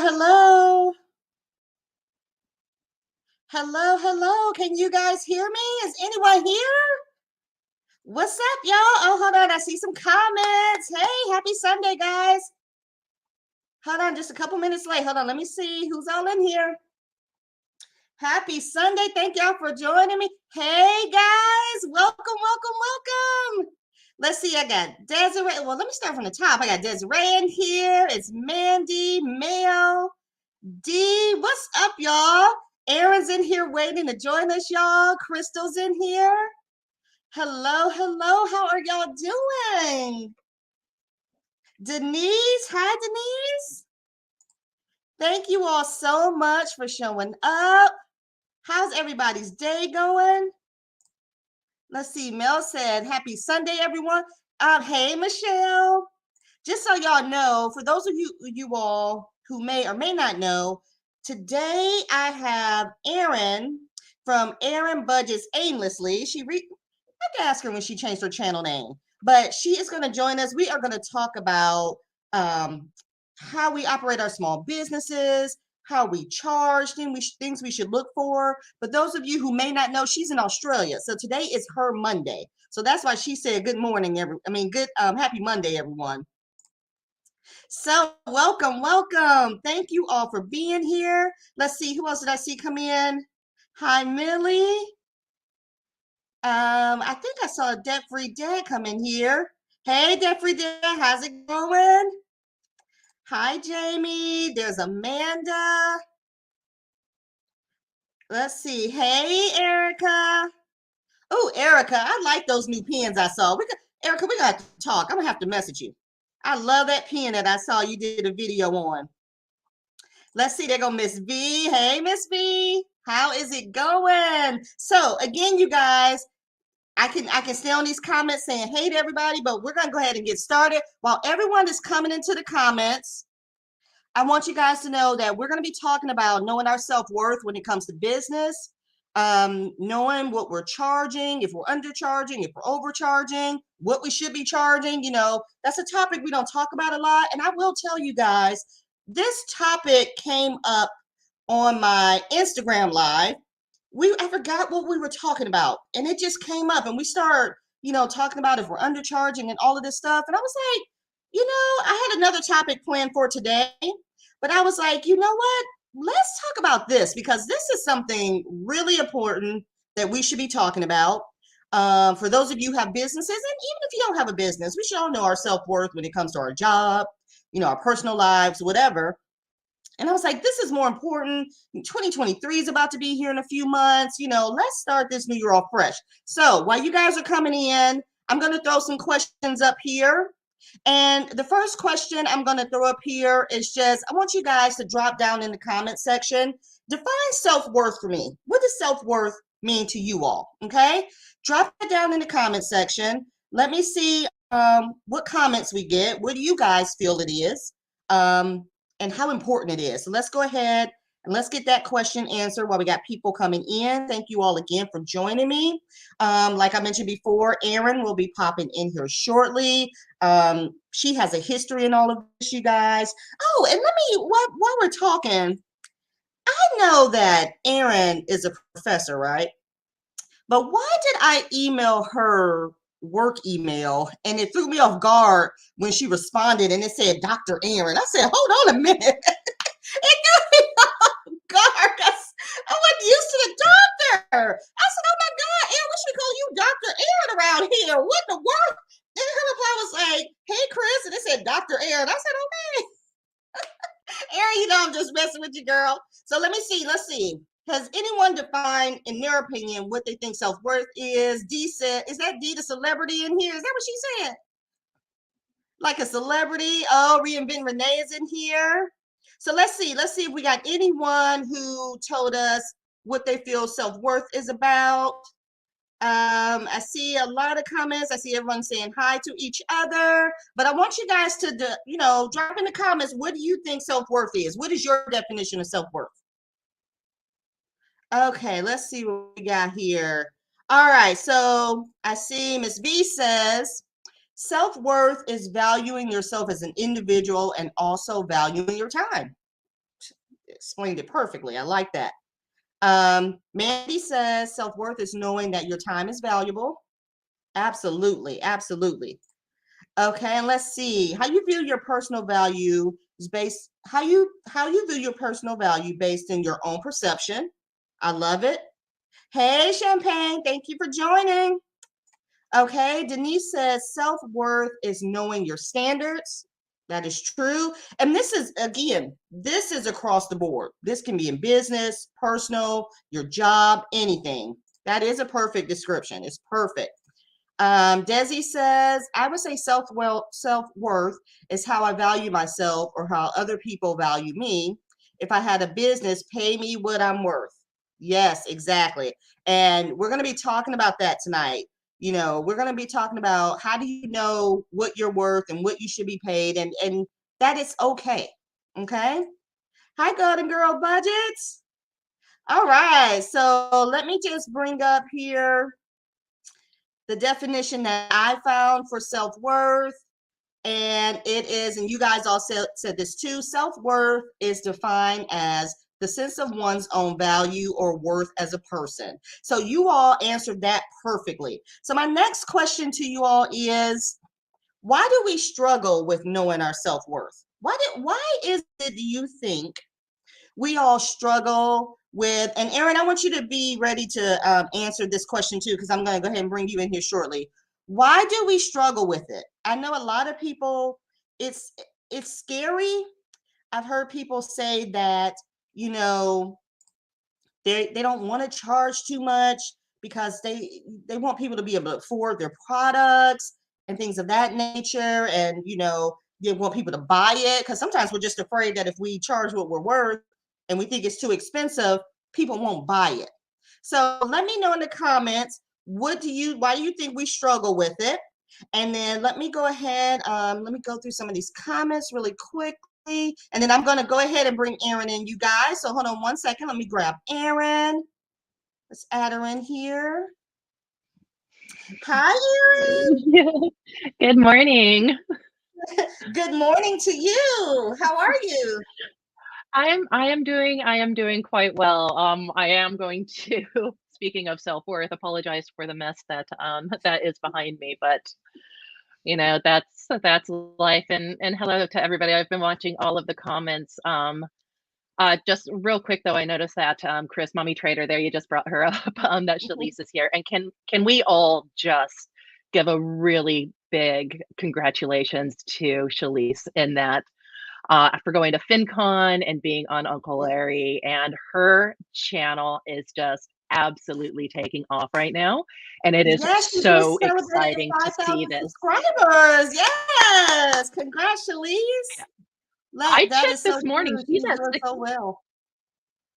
hello. Hello, hello. Can you guys hear me? Is anyone here? What's up, y'all? Oh, hold on. I see some comments. Hey, happy Sunday, guys. Hold on, just a couple minutes late. Hold on. Let me see who's all in here. Happy Sunday. Thank y'all for joining me. Hey, guys. Welcome, welcome, welcome. Let's see. I got Desiree. Well, let me start from the top. I got Desiree in here. It's Mandy, Mel, D. What's up, y'all? Aaron's in here waiting to join us, y'all. Crystal's in here. Hello, hello. How are y'all doing? Denise, hi, Denise. Thank you all so much for showing up. How's everybody's day going? Let's see. Mel said, happy Sunday, everyone. Hey, Michelle. Just so y'all know, for those of you all who may or may not know, today I have Erin from Erin Budgets Aimlessly. I can ask her when she changed her channel name, but she is going to join us. We are going to talk about how we operate our small businesses, how we charge, things we should look for. But those of you who may not know, she's in Australia, so today is her Monday. So that's why she said good morning, happy Monday, everyone. So welcome, welcome. Thank you all for being here. Let's see, who else did I see come in? Hi, Millie. I think I saw Debt Free Dad come in here. Hey, Debt Free Dad, how's it going? Hi, Jamie. There's Amanda. Let's see. Hey, Erica. Oh, Erica, I like those new pens I saw. Erica, we got to talk. I'm gonna have to message you. I love that pen that I saw you did a video on. Let's see, there go Miss V. Hey, Miss V. How is it going? So again, you guys, I can stay on these comments saying hey to everybody, but we're gonna go ahead and get started. While everyone is coming into the comments, I want you guys to know that we're gonna be talking about knowing our self-worth when it comes to business, knowing what we're charging, if we're undercharging, if we're overcharging, what we should be charging. You know, that's a topic we don't talk about a lot. And I will tell you guys, this topic came up on my Instagram live. I forgot what we were talking about, and it just came up, and we start, talking about if we're undercharging and all of this stuff. And I was like, I had another topic planned for today, but I was like, you know what? Let's talk about this because this is something really important that we should be talking about. For those of you who have businesses, and even if you don't have a business, we should all know our self-worth when it comes to our job, our personal lives, whatever. And I was like, this is more important. 2023 is about to be here in a few months. Let's start this new year off fresh. So while you guys are coming in, I'm going to throw some questions up here. And the first question I'm going to throw up here is just, I want you guys to drop down in the comment section. Define self-worth for me. What does self-worth mean to you all? Okay. Drop it down in the comment section. Let me see what comments we get. What do you guys feel it is? And how important it is. So let's go ahead and let's get that question answered while we got people coming in. Thank you all again for joining me. Like I mentioned before, Erin will be popping in here shortly. She has a history in all of this, you guys. Oh, and while we're talking, I know that Erin is a professor, right? But why did I email her work email and it threw me off guard when she responded and it said Dr. Erin? I said, hold on a minute. It threw me off guard because I wasn't used to the doctor. I said, oh my God, Erin, we should call you Dr. Erin around here. What the world? And her reply was like, hey, Chris. And it said Dr. Erin. I said, okay. Erin, I'm just messing with you, girl. So let me see. Let's see. Has anyone defined, in their opinion, what they think self-worth is? D said, is that D the celebrity in here? Is that what she said? Like a celebrity? Oh, Reinvent Renee is in here. So let's see. Let's see if we got anyone who told us what they feel self-worth is about. I see a lot of comments. I see everyone saying hi to each other. But I want you guys to, drop in the comments, what do you think self-worth is? What is your definition of self-worth? Okay, let's see what we got here. All right, so I see Miss V says, self-worth is valuing yourself as an individual and also valuing your time. explained it perfectly. I like that. Mandy says self-worth is knowing that your time is valuable. Absolutely, absolutely. Okay, and let's see how you view your personal value is based how you view your personal value based in your own perception. I love it. Hey, Champagne, thank you for joining. Okay, Denise says self-worth is knowing your standards. That is true. And this is, again, this is across the board. This can be in business, personal, your job, anything. That is a perfect description. It's perfect. Desi says, I would say self-worth is how I value myself or how other people value me. If I had a business, pay me what I'm worth. Yes, exactly. And we're going to be talking about that tonight. We're going to be talking about how do you know what you're worth and what you should be paid, and that it's okay. Okay. Hi, Golden Girl Budgets. All right. So let me just bring up here the definition that I found for self-worth. And it is, and you guys all said this too, self-worth is defined as the sense of one's own value or worth as a person. So you all answered that perfectly. So my next question to you all is, why do we struggle with knowing our self-worth? Why is it, do you think, we all struggle with, and Aaron, I want you to be ready to answer this question too, because I'm going to go ahead and bring you in here shortly. Why do we struggle with it? I know a lot of people, it's scary. I've heard people say that, you know, they don't want to charge too much because they want people to be able to afford their products and things of that nature, and they want people to buy it, because sometimes we're just afraid that if we charge what we're worth and we think it's too expensive, people won't buy it. So let me know in the comments, why do you think we struggle with it? And then let me go ahead, let me go through some of these comments really quickly, and then I'm going to go ahead and bring Erin in, you guys. So hold on one second. Let me grab Erin. Let's add her in here. Hi, Erin. Good morning. Good morning to you. How are you? I am doing quite well. I am going to, speaking of self-worth, apologize for the mess that is behind me, but that's life. And hello to everybody. I've been watching all of the comments. Just real quick though, I noticed that Chris, Mommy Trader, there, you just brought her up. That Shalise is here, and can we all just give a really big congratulations to Shalise in that, for going to FinCon and being on Uncle Larry, and her channel is just absolutely taking off right now, and it is Yes, she so just celebrated exciting to see 5,000 this. subscribers. Yes, congrats, Shalise. I That checked is so this morning. true. She's doing so well.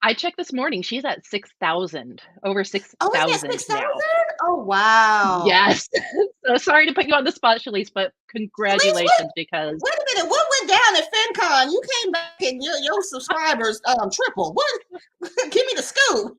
I checked this morning. She's at 6,000, over Oh, is that 6,000 6,000? now. Oh, wow. Yes. So sorry to put you on the spot, Shalise, but Shalise, congratulations, because wait a minute. What went down at FinCon? You came back and your subscribers tripled. What? Give me the scoop.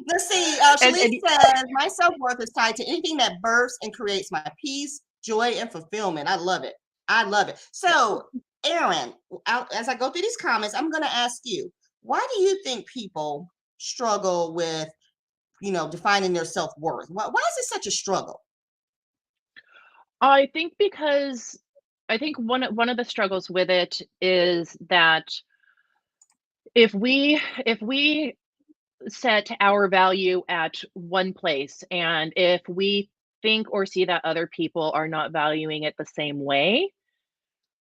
Let's see. Shalise and says, my self-worth is tied to anything that bursts and creates my peace, joy, and fulfillment. I love it. I love it. So, Aaron, as I go through these comments, I'm going to ask you, why do you think people struggle with, defining their self-worth? Why is it such a struggle? I think because I think one of the struggles with it is that if we set our value at one place, and if we think or see that other people are not valuing it the same way,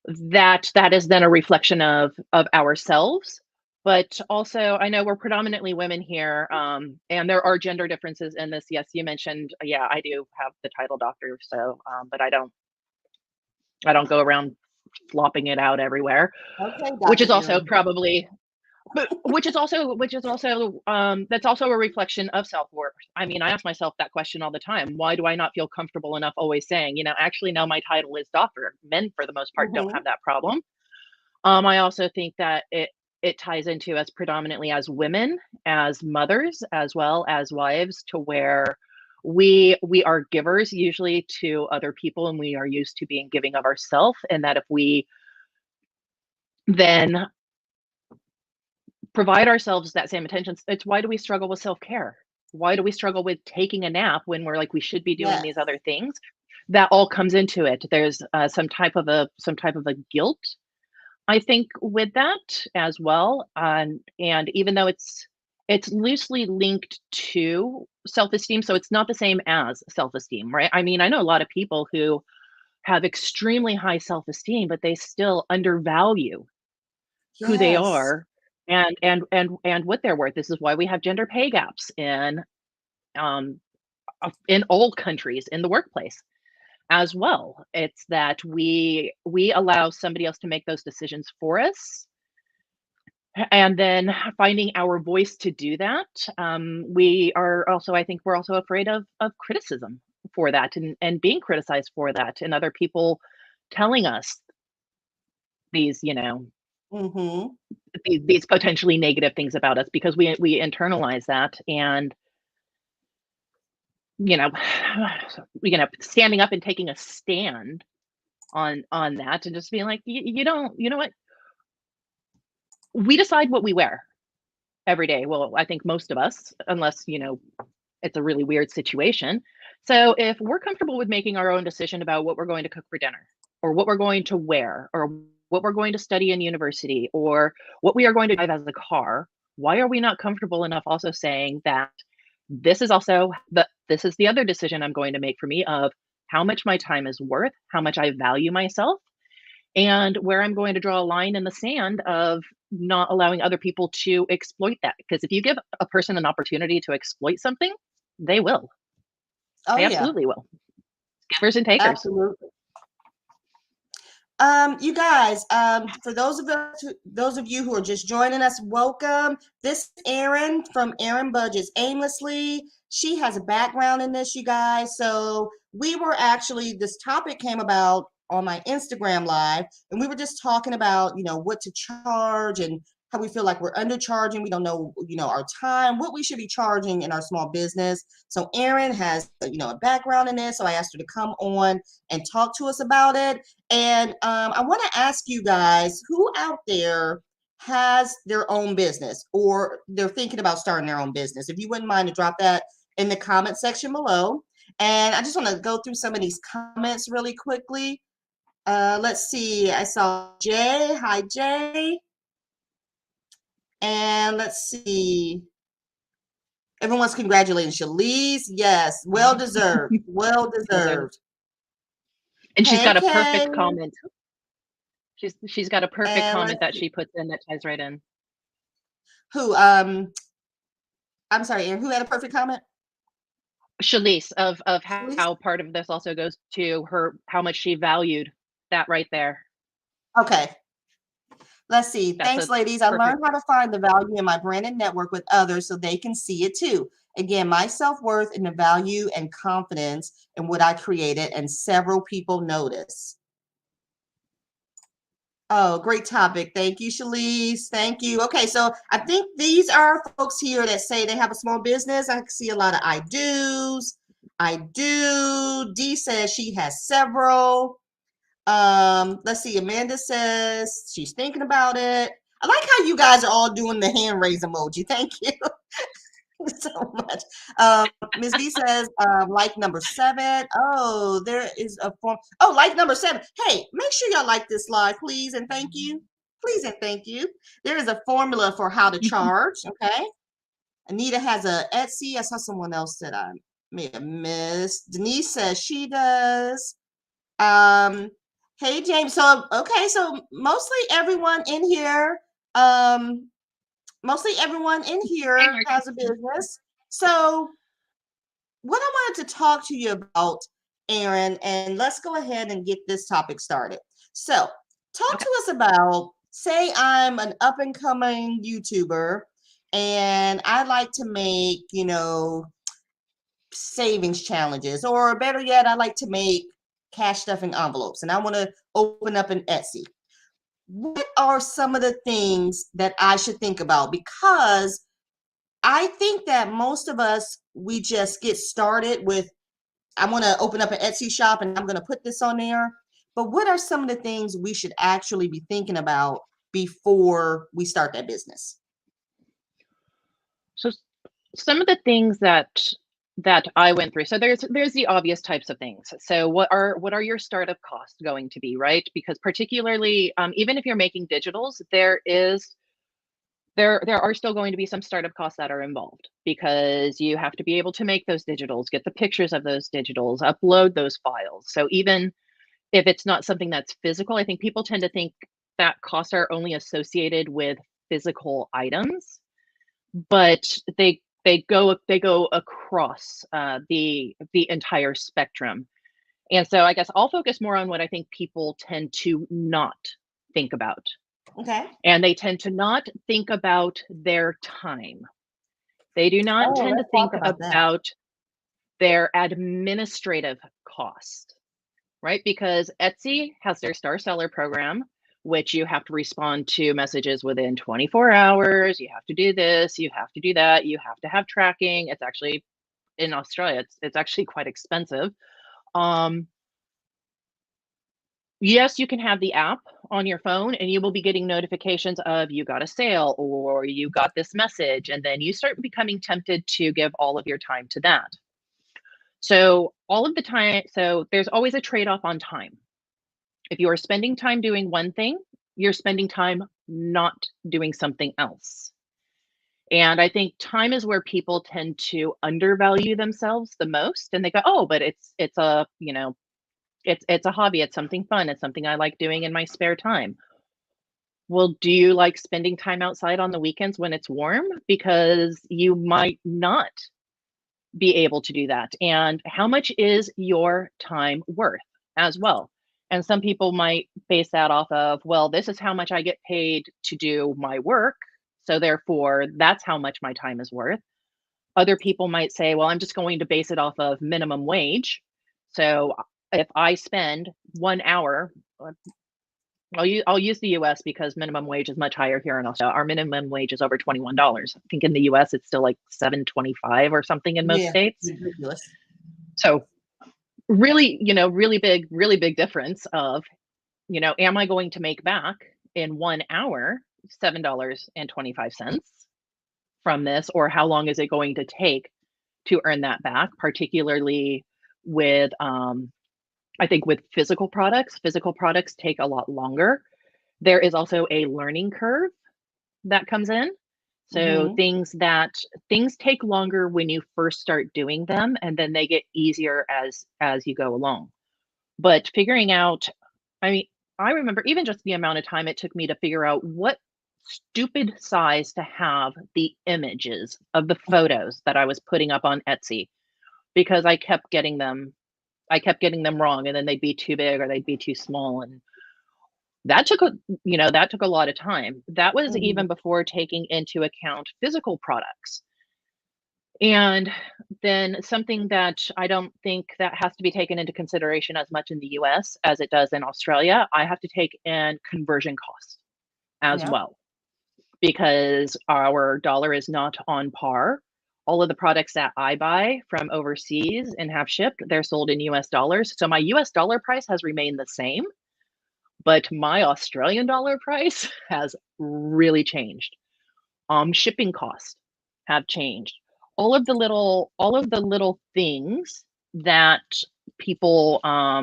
that is then a reflection of ourselves. But also, I know we're predominantly women here, and there are gender differences in this. Yes, you mentioned, yeah, I do have the title doctor, so but I don't go around flopping it out everywhere, Okay, which Dr. is also Erin. probably, but which is also that's also a reflection of self-worth. I mean, I ask myself that question all the time. Why do I not feel comfortable enough always saying, actually, no, my title is doctor. Men, for the most part, don't Mm-hmm. have that problem. I also think that it ties into us predominantly as women, as mothers, as well as wives, to where we are givers usually to other people, and we are used to being giving of ourselves, and that if we then provide ourselves that same attention. It's why do we struggle with self-care? Why do we struggle with taking a nap when we're like we should be doing Yes. these other things? That all comes into it. There's some type of a guilt, I think, with that as well. And even though it's loosely linked to self-esteem, so it's not the same as self-esteem, right? I mean, I know a lot of people who have extremely high self-esteem, but they still undervalue who they Yes. are and what they're worth. This is why we have gender pay gaps um in all countries in the workplace as well. It's that we allow somebody else to make those decisions for us, and then finding our voice to do that. We are also, I think, we're also afraid of criticism for that, and being criticized for that, and other people telling us these, Mm-hmm. these potentially negative things about us because we internalize that. And you know standing up and taking a stand on that, and just being like, you don't, you know what, we decide what we wear every day. Well, I think most of us, unless it's a really weird situation. So if we're comfortable with making our own decision about what we're going to cook for dinner, or what we're going to wear, or what we're going to study in university, or what we are going to drive as a car, why are we not comfortable enough also saying that this is the other decision I'm going to make for me, of how much my time is worth, how much I value myself, and where I'm going to draw a line in the sand of not allowing other people to exploit that. Because if you give a person an opportunity to exploit something, they will. Oh They yeah, absolutely will. Givers and takers. absolutely. You guys, for those of you who are just joining us, welcome. This is Erin from Erin Budgets Aimlessly. She has a background in this, you guys. So this topic came about on my Instagram live, and we were just talking about, what to charge and how we feel like we're undercharging. We don't know, our time, what we should be charging in our small business. So Erin has, a background in this. So I asked her to come on and talk to us about it. And I want to ask you guys, who out there has their own business or they're thinking about starting their own business? If you wouldn't mind to drop that in the comment section below. And I just want to go through some of these comments really quickly. Let's see. I saw Jay. Hi, Jay. And let's see. Everyone's congratulating Shalise. Yes, well deserved. Well Deserved. deserved. And she's Hey, got a Kay. perfect comment. She's got a perfect And comment let's that see. she puts in that ties right in. Who? I'm sorry, Aaron. Who had a perfect comment? Shalise, of Shalise? how part of this also goes to her, how much she valued that right there. Okay. Let's see. That's Thanks, a ladies. I perfect. learned how to find the value in my branded network with others so they can see it too. Again, my self-worth and the value and confidence in what I created, and several people notice. Oh, great topic. Thank you, Shalise. Thank you. Okay, so I think these are folks here that say they have a small business. I see a lot of I do's. I do. Dee says she has several. Let's see. Amanda says she's thinking about it. I like how you guys are all doing the hand raise emoji. Thank you so much. Ms. B says, like number 7. Oh, there is a form. Oh, like number 7. Hey, make sure y'all like this live, please, and thank you. Please and thank you. There is a formula for how to charge. Okay. Anita has a Etsy. I saw someone else that I may have missed. Denise says she does. Hey, James. So, okay, so um, mostly everyone in here has a business. So, what I wanted to talk to you about, Erin, and let's go ahead and get this topic started. So, talk Okay. to us about, say I'm an up and coming YouTuber and I like to make, savings challenges, or better yet, I like to make cash stuffing envelopes and I want to open up an Etsy. What are some of the things that I should think about? Because I think that most of us, we just get started with, I want to open up an Etsy shop and I'm going to put this on there. But what are some of the things we should actually be thinking about before we start that business? So some of the things that I went through. So there's the obvious types of things. So what are your startup costs going to be, right? Because particularly even if you're making digitals, there are still going to be some startup costs that are involved because you have to be able to make those digitals, get the pictures of those digitals, upload those files. So even if it's not something that's physical, I think people tend to think that costs are only associated with physical items, but they go across the entire spectrum. And so I guess I'll focus more on what I think people tend to not think about. Okay. And they tend to not think about their time. They do not Oh, tend to let's talk think about that. about their administrative cost, right? Because Etsy has their star seller program, which you have to respond to messages within 24 hours. You have to do this, you have to do that, you have to have tracking. It's actually in Australia, it's actually quite expensive. Yes, you can have the app on your phone and you will be getting notifications of you got a sale or you got this message, and then you start becoming tempted to give all of your time to that. So all of the time, so there's always a trade-off on time. If you are spending time doing one thing, you're spending time not doing something else. And I think time is where people tend to undervalue themselves the most, and they go, "Oh, but it's a, it's a hobby, it's something fun, it's something I like doing in my spare time." Well, do you like spending time outside on the weekends when it's warm? Because you might not be able to do that. And how much is your time worth as well? And some people might base that off of, well, this is how much I get paid to do my work. So therefore, that's how much my time is worth. Other people might say, well, I'm just going to base it off of minimum wage. So if I spend 1 hour, I'll use the US because minimum wage is much higher here in Australia. Our minimum wage is over $21. I think in the US it's still like $7.25 or something in most Yeah, states. ridiculous. So really, really big difference of, am I going to make back in 1 hour $7.25 from this, or how long is it going to take to earn that back, particularly with I think with physical products take a lot longer. There is also a learning curve that comes in. So Hmm. things take longer when you first start doing them, and then they get easier as you go along. But figuring out, I mean, I remember even just the amount of time it took me to figure out what stupid size to have the images of the photos that I was putting up on Etsy, because I kept getting them wrong, and then they'd be too big or they'd be too small, and that took a lot of time. That was Hmm. even before taking into account physical products. And then something that I don't think that has to be taken into consideration as much in the US as it does in Australia, I have to take in conversion costs as Yeah. well, because our dollar is not on par. All of the products that I buy from overseas and have shipped, they're sold in US dollars. So my US dollar price has remained the same, but my Australian dollar price has really changed. Shipping costs have changed. All of the little things that people uh,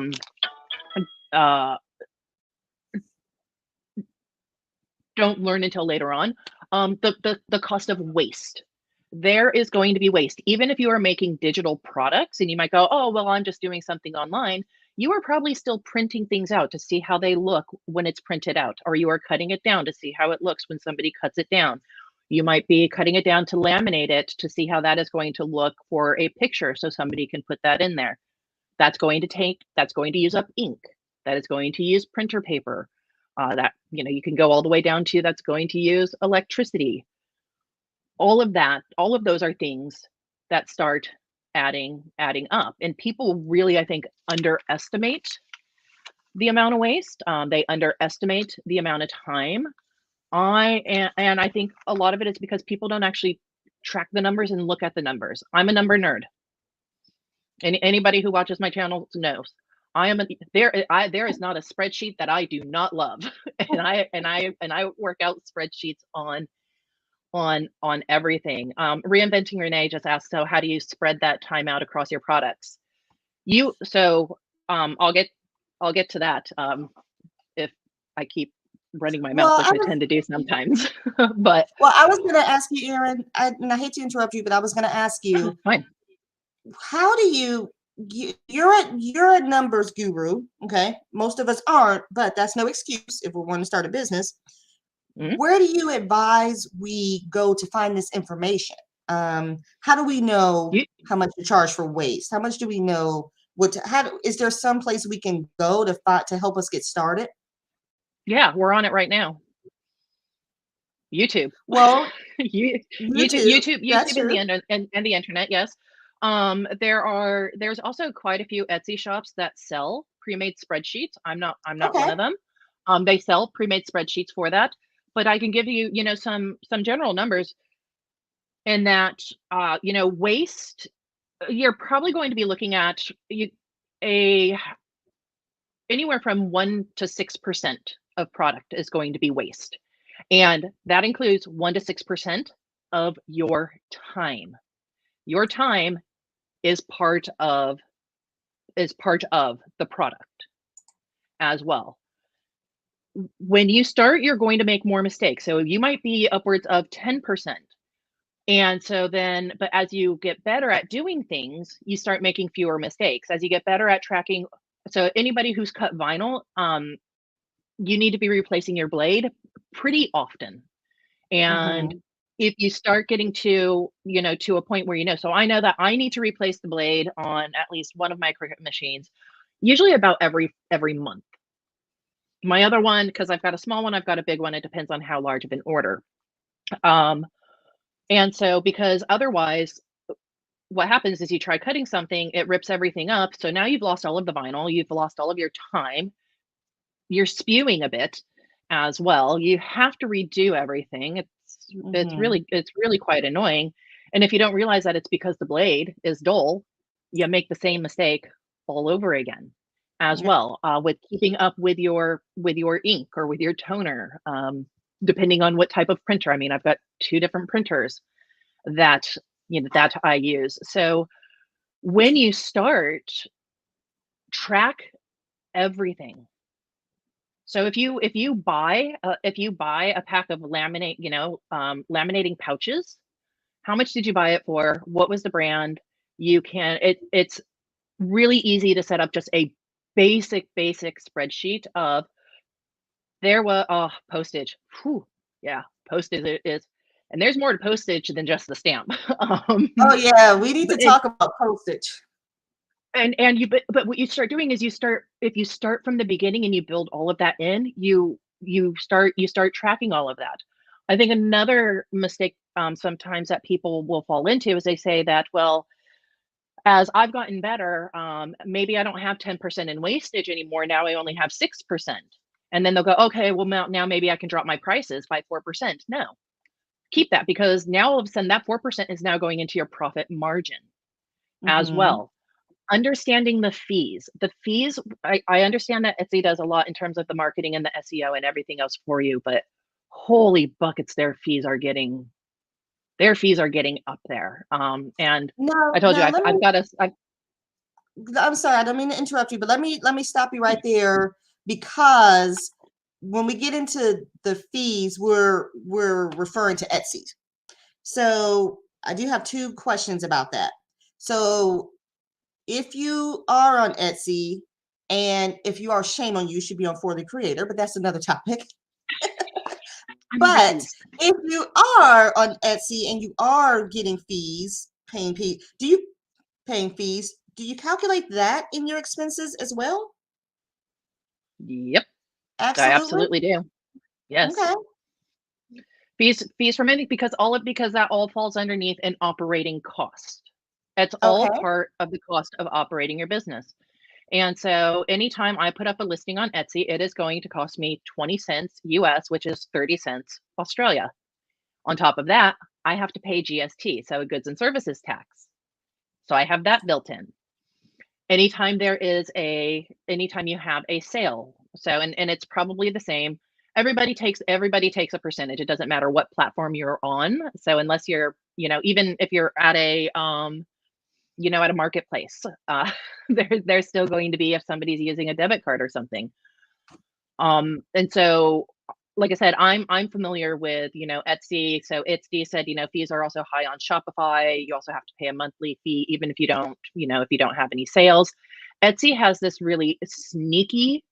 don't learn until later on. The cost of waste. There is going to be waste, even if you are making digital products, and you might go, "Oh, well, I'm just doing something online." You are probably still printing things out to see how they look when it's printed out, or you are cutting it down to see how it looks when somebody cuts it down. You might be cutting it down to laminate it to see how that is going to look for a picture so somebody can put that in there. That's going to use up ink. That is going to use printer paper. That you can go all the way down to that's going to use electricity. All of those are things that start adding up, and people really, I think, underestimate the amount of waste. They underestimate the amount of time. And I think a lot of it is because people don't actually track the numbers and look at the numbers. I'm a number nerd. Anybody who watches my channel knows I am there is not a spreadsheet that I do not love. And I work out spreadsheets on on everything. Reinventing Renee just asked, so how do you spread that time out across your products? I'll get to that if I keep running my mouth, Well, which I tend to do sometimes. But I was going to ask you, Erin, and I hate to interrupt you, but I was going to ask you, fine. how do you're a numbers guru, okay? Most of us aren't, but that's no excuse if we're wanting to start a business. Mhm. Where do you advise we go to find this information? How do we know You, how much to charge for waste? How much do we know is there some place we can go to help us get started? yeah, we're on it right now. YouTube. Well, You YouTube, that's YouTube and true. and the internet, yes. There's also quite a few Etsy shops that sell pre-made spreadsheets. I'm not one Okay. of them. They sell pre-made spreadsheets for that, but I can give you, some general numbers in that, waste, you're probably going to be looking at a anywhere from 1 to 6% of product is going to be waste. And that includes 1 to 6% of your time. Your time is part of the product as well. When you start, you're going to make more mistakes. So you might be upwards of 10%. And so then, but as you get better at doing things, you start making fewer mistakes. As you get better at tracking, so anybody who's cut vinyl, you need to be replacing your blade pretty often. And Mm-hmm. if you start getting to a point where so I know that I need to replace the blade on at least one of my Cricut machines, usually about every month. My other one, because I've got a small one, I've got a big one, it depends on how large of an order. Um, and so because otherwise what happens is you try cutting something, it rips everything up. So now you've lost all of the vinyl, you've lost all of your time, you're spewing a bit as well. You have to redo everything. Mm-hmm. It's really quite annoying. And if you don't realize that it's because the blade is dull, you make the same mistake all over again as Yeah. well, with keeping up with your ink or with your toner, depending on what type of printer. I mean, I've got two different printers that that I use. So when you start, track everything. So if you buy a pack of laminating pouches, how much did you buy it for? What was the brand? It's really easy to set up just a basic spreadsheet of postage. Whew, yeah, postage is, and there's more to postage than just the stamp. Oh yeah, we need But to talk about postage. but what you start doing is if you start from the beginning and you build all of that in, you start tracking all of that. I think another mistake sometimes that people will fall into is they say that, well, as I've gotten better, maybe I don't have 10% in wastage anymore. Now I only have 6%. And then they'll go, okay, well, now maybe I can drop my prices by 4%. No, keep that, because now all of a sudden that 4% is now going into your profit margin as Mm-hmm. well. Understanding the fees. I understand that Etsy does a lot in terms of the marketing and the SEO and everything else for you, but holy buckets, their fees are getting up there. And I told you, Now I've got a, I'm sorry, I don't mean to interrupt you, but let me stop you right there, because when we get into the fees, we're referring to Etsy. So I do have two questions about that. So if you are on Etsy, and if you are, shame on you, you should be on For the Creator, but that's another topic. I'm a But recluse. if you are on Etsy and you are getting fees, paying fees, do you calculate that in your expenses as well? Yep, I Absolutely. absolutely do. Yes. Okay. Fees from any, because that all falls underneath an operating cost. It's all Okay. part of the cost of operating your business. And so anytime I put up a listing on Etsy, it is going to cost me 20 cents US, which is 30 cents Australia. On top of that, I have to pay GST, so a goods and services tax. So I have that built in. Anytime you have a sale, so and it's probably the same. everybody takes a percentage. It doesn't matter what platform you're on. So unless you're, even if you're at a at a marketplace, there's still going to be if somebody's using a debit card or something. And so, like I said, I'm familiar with, Etsy. So Etsy said, fees are also high on Shopify. You also have to pay a monthly fee, even if you don't have any sales. Etsy has this really sneaky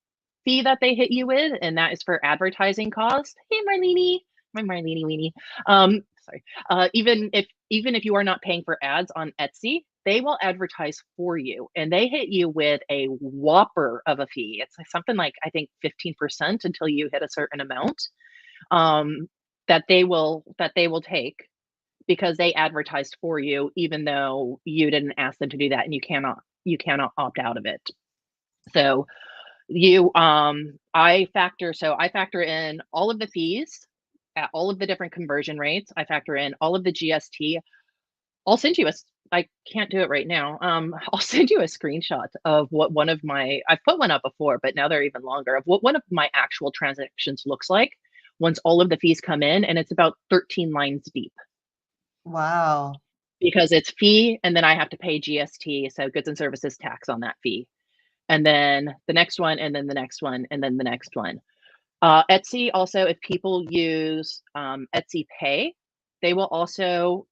fee that they hit you with, and that is for advertising costs. Hey, Marlene, my Marlene weenie. Sorry. Even if you are not paying for ads on Etsy, they will advertise for you, and they hit you with a whopper of a fee. It's something like, I think, 15% until you hit a certain amount, that they will take, because they advertised for you, even though you didn't ask them to do that, and you cannot opt out of it. So I factor in all of the fees at all of the different conversion rates. I factor in all of the GST. I'll send you I can't do it right now. I'll send you a screenshot of what I've put one up before, but now they're even longer, of what one of my actual transactions looks like once all of the fees come in, and it's about 13 lines deep. Wow. Because it's fee, and then I have to pay GST, so goods and services tax on that fee. And then the next one, and then the next one, and then the next one. Etsy also, if people use Etsy Pay, they will also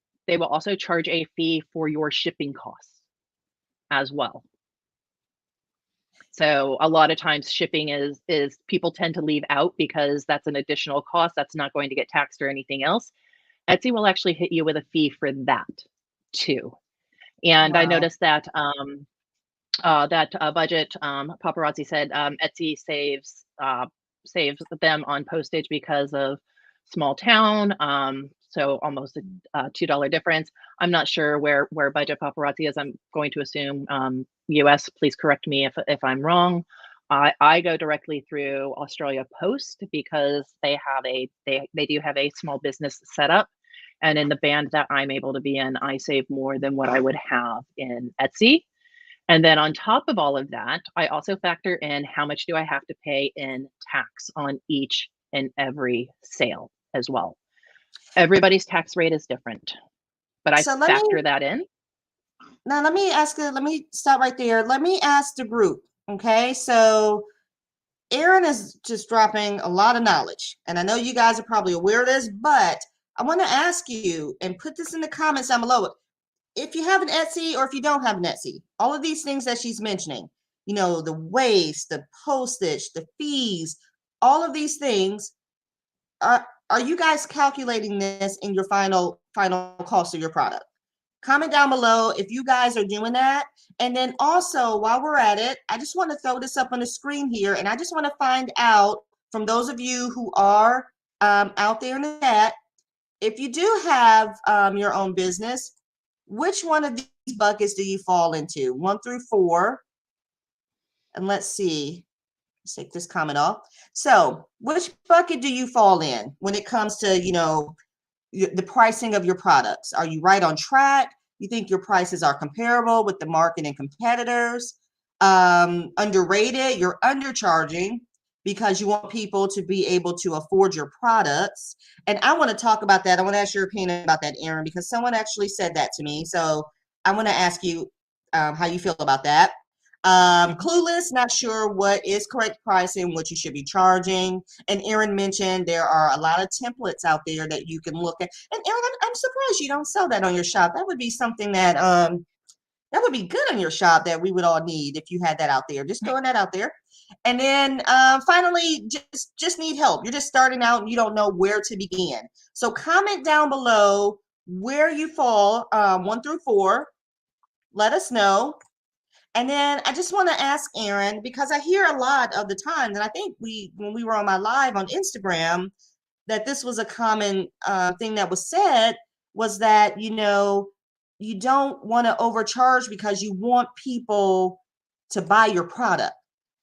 charge a fee for your shipping costs as well. So a lot of times shipping is people tend to leave out because that's an additional cost that's not going to get taxed or anything else. Etsy will actually hit you with a fee for that too. And I Wow. noticed that budget paparazzi said Etsy saves them on postage because of small town, so almost a $2 difference. I'm not sure where budget paparazzi is. I'm going to assume US. Please correct me if I'm wrong. I go directly through Australia Post because they do have a small business setup, and in the band that I'm able to be in, I save more than what I would have in Etsy. And then on top of all of that, I also factor in how much do I have to pay in tax on each and every sale as well. Everybody's tax rate is different, but I So factor that in. let me stop right there. Let me ask the group. Okay. So Erin is just dropping a lot of knowledge, and I know you guys are probably aware of this, but I want to ask you and put this in the comments down below. If you have an Etsy or if you don't have an Etsy, all of these things that she's mentioning, the waste, the postage, the fees, all of these things, are you guys calculating this in your final cost of your product? Comment down below if you guys are doing that. And then also, while we're at it, I just want to throw this up on the screen here, and I just want to find out from those of you who are out there in the chat, if you do have your own business, which one of these buckets do you fall into? 1 through 4. And let's see. Let's take this comment off. So, which bucket do you fall in when it comes to, the pricing of your products? Are you right on track? You think your prices are comparable with the market and competitors? Underrated, you're undercharging because you want people to be able to afford your products. And I want to talk about that. I want to ask your opinion about that, Erin, because someone actually said that to me. So I want to ask you how you feel about that. Clueless, not sure what is correct pricing, what you should be charging. And Erin mentioned there are a lot of templates out there that you can look at. And Erin, I'm surprised you don't sell that on your shop. That would be something that would be good on your shop that we would all need if you had that out there. Just throwing that out there. And then finally, just need help. You're just starting out and you don't know where to begin. So comment down below where you fall, 1 through 4. Let us know. And then I just want to ask Erin, because I hear a lot of the time, and I think when we were on my live on Instagram, that this was a common thing that was said, was that, you don't want to overcharge because you want people to buy your product.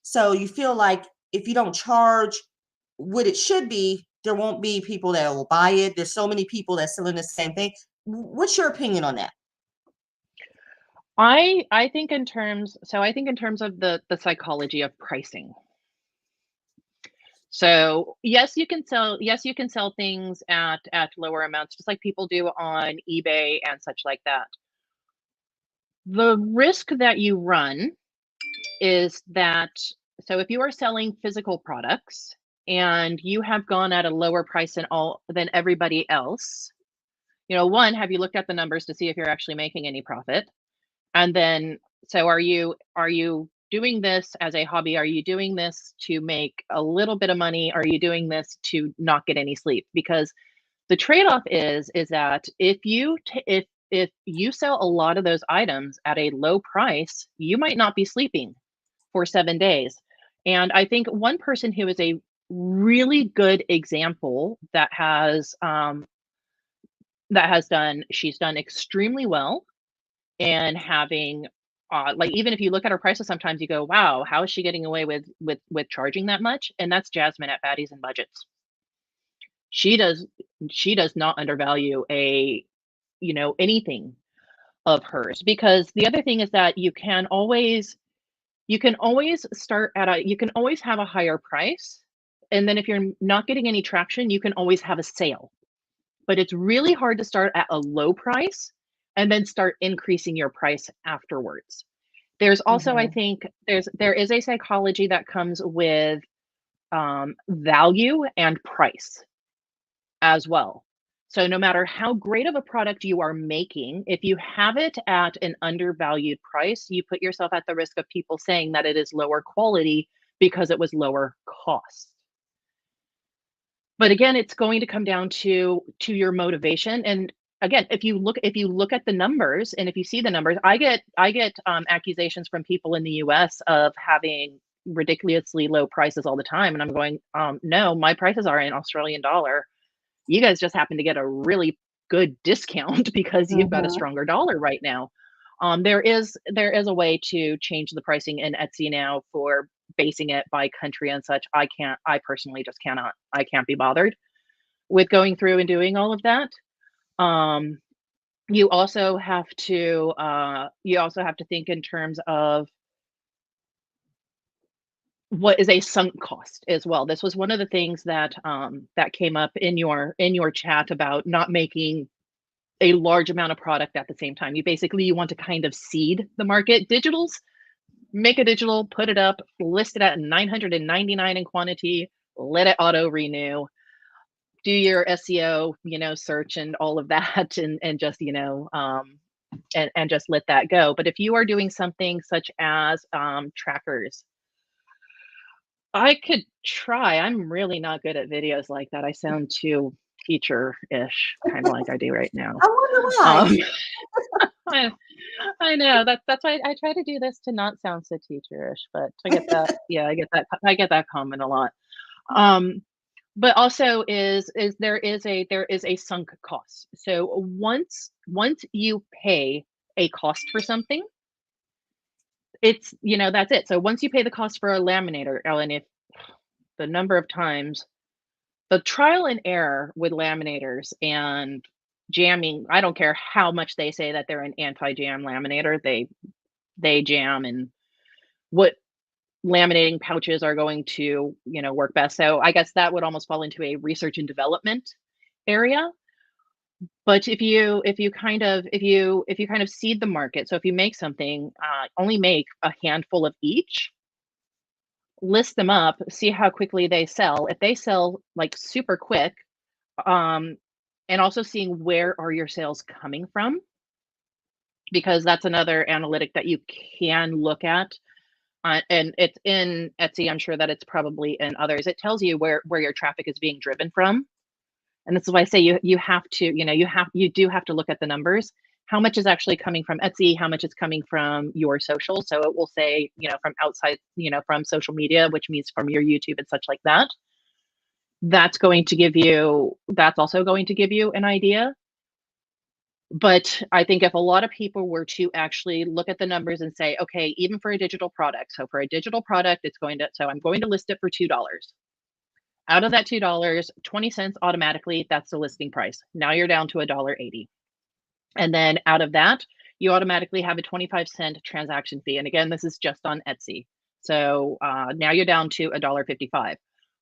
So you feel like if you don't charge what it should be, there won't be people that will buy it. There's so many people that's selling the same thing. What's your opinion on that? I think in terms of the psychology of pricing. So yes, you can sell things at lower amounts, just like people do on eBay and such like that. The risk that you run is that, so if you are selling physical products and you have gone at a lower price than everybody else, one, have you looked at the numbers to see if you're actually making any profit? And then, so are you doing this as a hobby? Are you doing this to make a little bit of money? Are you doing this to not get any sleep? Because the trade-off is that if you sell a lot of those items at a low price, you might not be sleeping for 7 days. And I think one person who is a really good example she's done extremely well and having like, even if you look at her prices, sometimes you go, wow, how is she getting away with charging that much? And that's Jasmine at Baddies and Budgets. She does not undervalue anything of hers, because the other thing is that you can always have a higher price, and then if you're not getting any traction, you can always have a sale. But it's really hard to start at a low price and then start increasing your price afterwards. There's also, I think there is a psychology that comes with value and price as well. So no matter how great of a product you are making, if you have it at an undervalued price, you put yourself at the risk of people saying that it is lower quality because it was lower cost. But again, it's going to come down to your motivation. And again, if you look at the numbers, and if you see the numbers, I get accusations from people in the US of having ridiculously low prices all the time, and I'm going, no, my prices are in Australian dollar. You guys just happen to get a really good discount because you've got a stronger dollar right now. There is a way to change the pricing in Etsy now for basing it by country and such. I personally just cannot. I can't be bothered with going through and doing all of that. You also have to think in terms of what is a sunk cost as well. This was one of the things that came up in your chat about not making a large amount of product at the same time. You want to kind of seed the market. Digitals, make a digital, put it up, list it at 999 in quantity, let it auto renew, do your SEO, search and all of that, and just, and just let that go. But if you are doing something such as trackers, I could try. I'm really not good at videos like that. I sound too teacher-ish, kind of like I do right now. I wonder why. I know that's why I try to do this to not sound so teacherish, but I get that. Yeah, I get that comment a lot. But also there is a sunk cost. So once you pay a cost for something, it's, that's it. So once you pay the cost for a laminator, Ellen, if the number of times, the trial and error with laminators and jamming, I don't care how much they say that they're an anti-jam laminator, they jam, and what laminating pouches are going to, work best. So I guess that would almost fall into a research and development area. But if you kind of seed the market, so if you make something, only make a handful of each, list them up, see how quickly they sell. If they sell like super quick, and also seeing where are your sales coming from, because that's another analytic that you can look at. And it's in Etsy. I'm sure that it's probably in others. It tells you where your traffic is being driven from. And this is why I say you have to, you do have to look at the numbers. How much is actually coming from Etsy? How much is coming from your social? So it will say, from outside, from social media, which means from your YouTube and such like that. That's also going to give you an idea. But I think if a lot of people were to actually look at the numbers and say, okay, even for a digital product, so for a digital product, I'm going to list it for $2. Out of that $2, 20 cents automatically, that's the listing price. Now you're down to $1.80. And then out of that, you automatically have a 25-cent transaction fee. And again, this is just on Etsy. So now you're down to $1.55.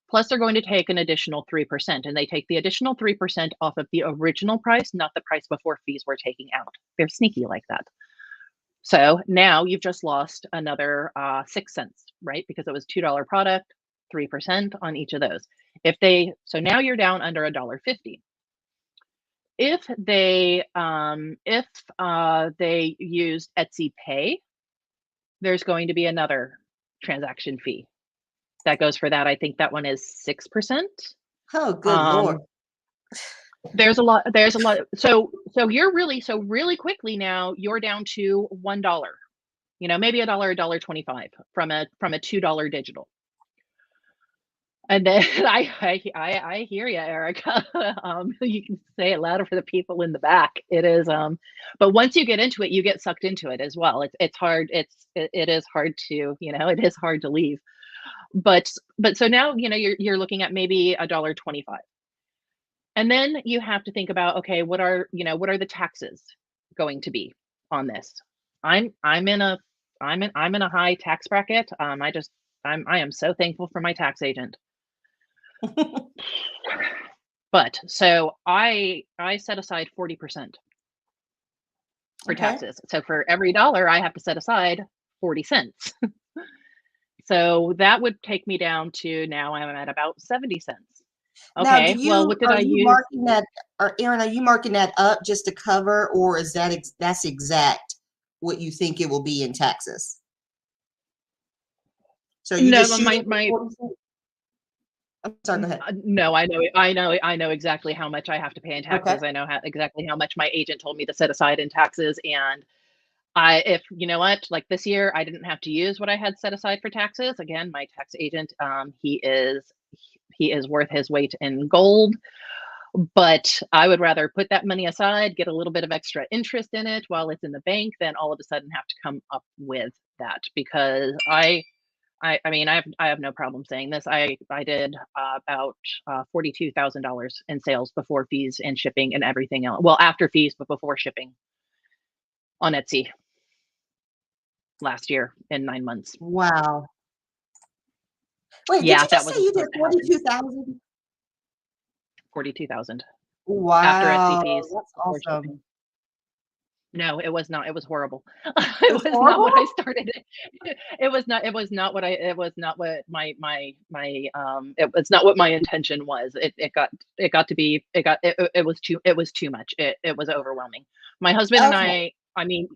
plus they're going to take an additional 3%, and they take the additional 3% off of the original price, not the price before fees were taken out. They're sneaky like that. So now you've just lost another 6 cents, right? Because it was $2 product, 3% on each of those. So now you're down under $1.50. If they used Etsy Pay, there's going to be another transaction fee that goes for that. I think that one is 6%. Oh, good Lord. There's a lot. So really quickly now you're down to $1. Maybe $1.25 from a $2 digital. And then I hear you, Erica. You can say it louder for the people in the back. It is, but once you get into it, you get sucked into it as well. It's hard. It is hard to, it is hard to leave. But so now, you're looking at maybe $1.25. And then you have to think about, okay, what are the taxes going to be on this? I'm in a high tax bracket. I am so thankful for my tax agent. But so I set aside 40% for taxes. So for every dollar I have to set aside 40 cents. So that would take me down to, now I'm at about 70 cents. Okay, now, what did I use? Marking that, or Erin, are you marking that up just to cover, or is that's exact what you think it will be in taxes? So you No, just I'm sorry, go ahead. No, I know exactly how much I have to pay in taxes. Okay. I know exactly how much my agent told me to set aside in taxes. And if you know what, like this year, I didn't have to use what I had set aside for taxes. Again, my tax agent, he is worth his weight in gold. But I would rather put that money aside, get a little bit of extra interest in it while it's in the bank, than all of a sudden have to come up with that. Because I mean, I have no problem saying this. I did about $42,000 in sales before fees and shipping and everything else. Well, after fees, but before shipping, on Etsy last year in 9 months. Wow. Wait, yeah, did you just say you did 42,000? 42,000. Wow. After Etsy fees. That's awesome. Shipping. No, it was not. It was horrible. It was horrible? Not what I started. It was not what my intention was. It was too much. It was overwhelming. My husband and I mean,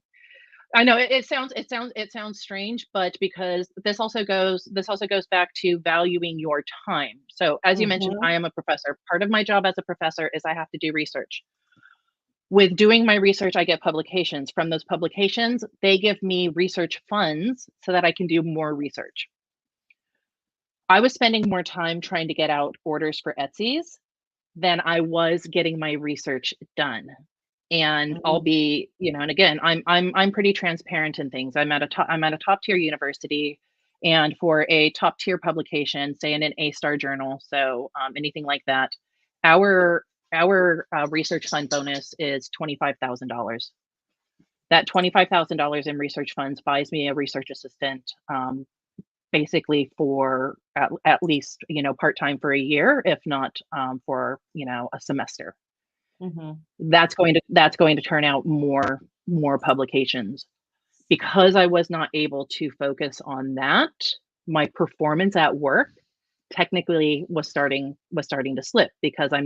I know it sounds strange, but because this also goes back to valuing your time. So as you mentioned, I am a professor. Part of my job as a professor is I have to do research. With doing my research, I get publications. From those publications, they give me research funds so that I can do more research. I was spending more time trying to get out orders for Etsy's than I was getting my research done. And I'll be, and again, I'm pretty transparent in things. I'm at a top tier university, and for a top tier publication, say in an A-star journal, so anything like that, our research fund bonus is $25,000. That $25,000 in research funds buys me a research assistant, basically for at least part-time for a year, if not for a semester. That's going to turn out more publications. Because I was not able to focus on that, my performance at work technically was starting to slip, because I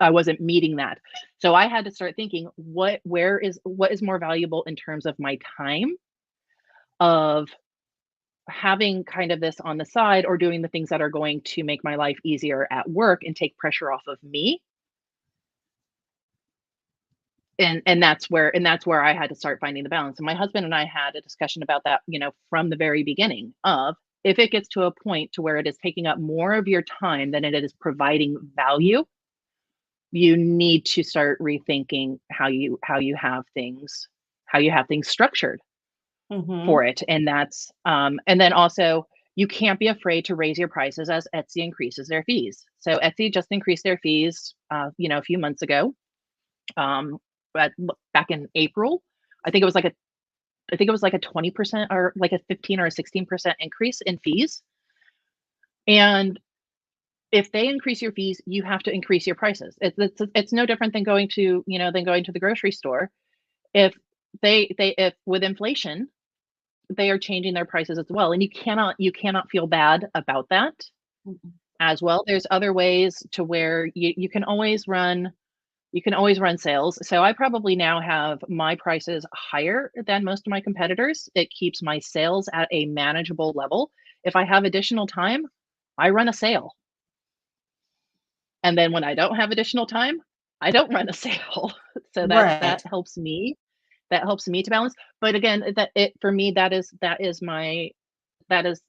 wasn't meeting that. So I had to start thinking, what is more valuable in terms of my time, of having kind of this on the side, or doing the things that are going to make my life easier at work and take pressure off of me. And that's where I had to start finding the balance. And my husband and I had a discussion about that, from the very beginning, of if it gets to a point to where it is taking up more of your time than it is providing value, you need to start rethinking how you have things structured for it. And that's and then also, you can't be afraid to raise your prices as Etsy increases their fees. So Etsy just increased their fees a few months ago, back in April. I think it was like a 20% or like a 15 or a 16% increase in fees. And if they increase your fees, you have to increase your prices. It's no different than going to, than going to the grocery store. If if with inflation, they are changing their prices as well, and you cannot feel bad about that Mhm. as well. There's other ways to where you can always run sales. So I probably now have my prices higher than most of my competitors. It keeps my sales at a manageable level. If I have additional time, I run a sale. And then when I don't have additional time, I don't run a sale. So that Right. that helps me. That helps me to balance. But again, that it for me, that is my that is,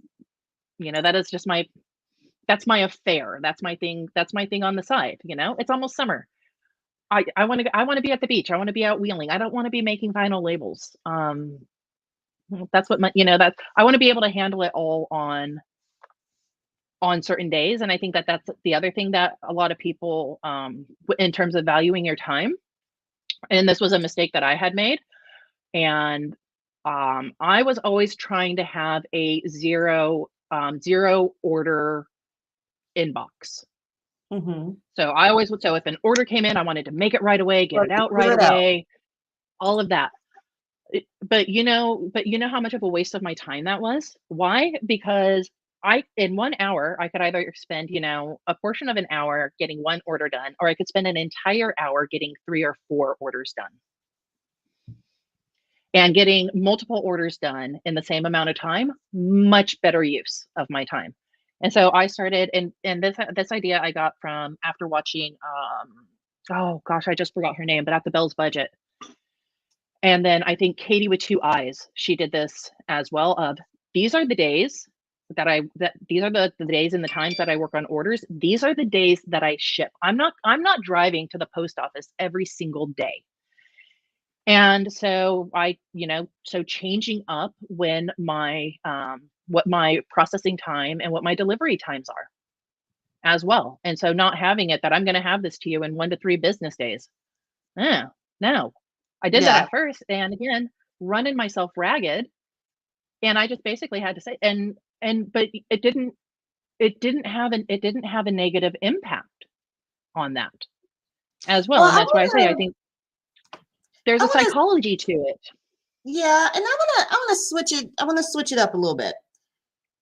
that is just my affair. That's my thing on the side. It's almost summer. I wanna be at the beach. I wanna be out wheeling. I don't wanna be making final labels. That's what my that's I wanna be able to handle it all on certain days, and I think that that's the other thing that a lot of people, in terms of valuing your time, and this was a mistake that I had made, and, I was always trying to have a 0 order inbox. Hmm. So if an order came in, I wanted to make it right away, get Right. it out Figure right it out. away, all of that. But you know how much of a waste of my time that was? Why? Because in 1 hour, I could either spend, a portion of an hour getting 1 order done, or I could spend an entire hour getting 3 or 4 orders done. And getting multiple orders done in the same amount of time, much better use of my time. And so I started, and this idea I got from after watching, oh gosh, I just forgot her name, but At the Bell's Budget. And then I think Katie with 2 eyes, she did this as well of, these are the days that these are the days and the times that I work on orders. These are the days that I ship. I'm not driving to the post office every single day. And so so changing up when what my processing time and what my delivery times are as well. And so not having it that I'm going to have this to you in 1 to 3 business days. No. I did that Yeah. at first, and again, running myself ragged, and I just basically had to say, but it didn't have a negative impact on that as well. Well, And I that's why I say I wanna, think there's I a wanna, psychology to it. yeah, and I wanna switch it. I wanna switch it up a little bit.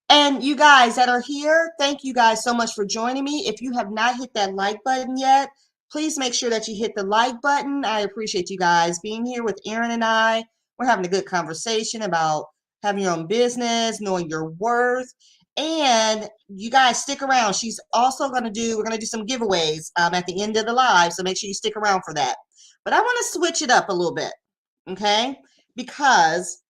And you guys that are here, thank you guys so much for joining me. If you have not hit that like button yet, please make sure that you hit the like button. I appreciate you guys being here with Erin and I. We're having a good conversation about having your own business, knowing your worth. And you guys stick around. We're going to do some giveaways at the end of the live. So make sure you stick around for that. But I want to switch it up a little bit. Okay. Because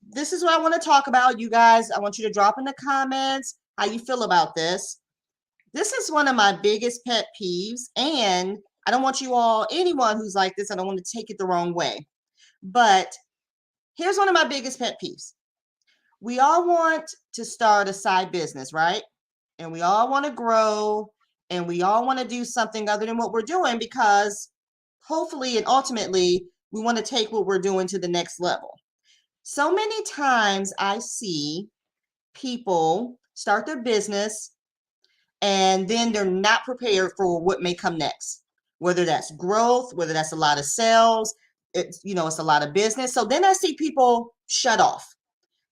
this is what I want to talk about. You guys, I want you to drop in the comments how you feel about this. This is one of my biggest pet peeves, and I don't want anyone who's like this, I don't want to take it the wrong way. But here's one of my biggest pet peeves. We all want to start a side business, right? And we all want to grow, and we all want to do something other than what we're doing because hopefully and ultimately we want to take what we're doing to the next level. So many times I see people start their business and then they're not prepared for what may come next, whether that's growth, whether that's a lot of sales, it's a lot of business. So then I see people shut off.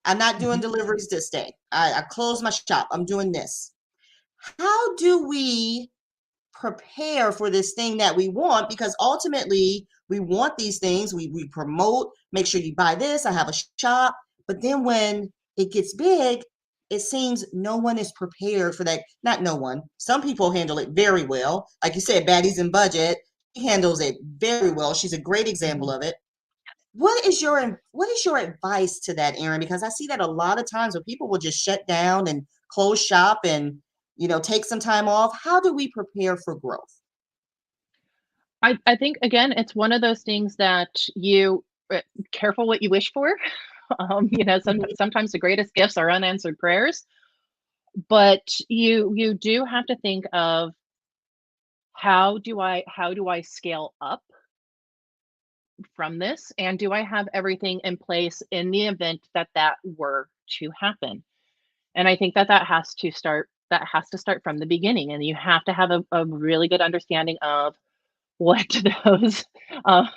I'm not doing Mhm. deliveries this day. I close my shop. I'm doing this. How do we prepare for this thing that we want? Because ultimately we want these things. We promote, make sure you buy this. I have a shop. But then when it gets big, it seems no one is prepared for that. Not no one. Some people handle it very well. Like you said, Baddies in Budget, she handles it very well. She's a great example Mhm. of it. What is your advice to that, Erin? Because I see that a lot of times when people will just shut down and close shop and take some time off. How do we prepare for growth? I think again, it's one of those things that careful what you wish for. Mhm. Sometimes the greatest gifts are unanswered prayers, but you do have to think of, how do I scale up from this, and do I have everything in place in the event that that were to happen? And I think that that has to start from the beginning, and you have to have a really good understanding of what those, um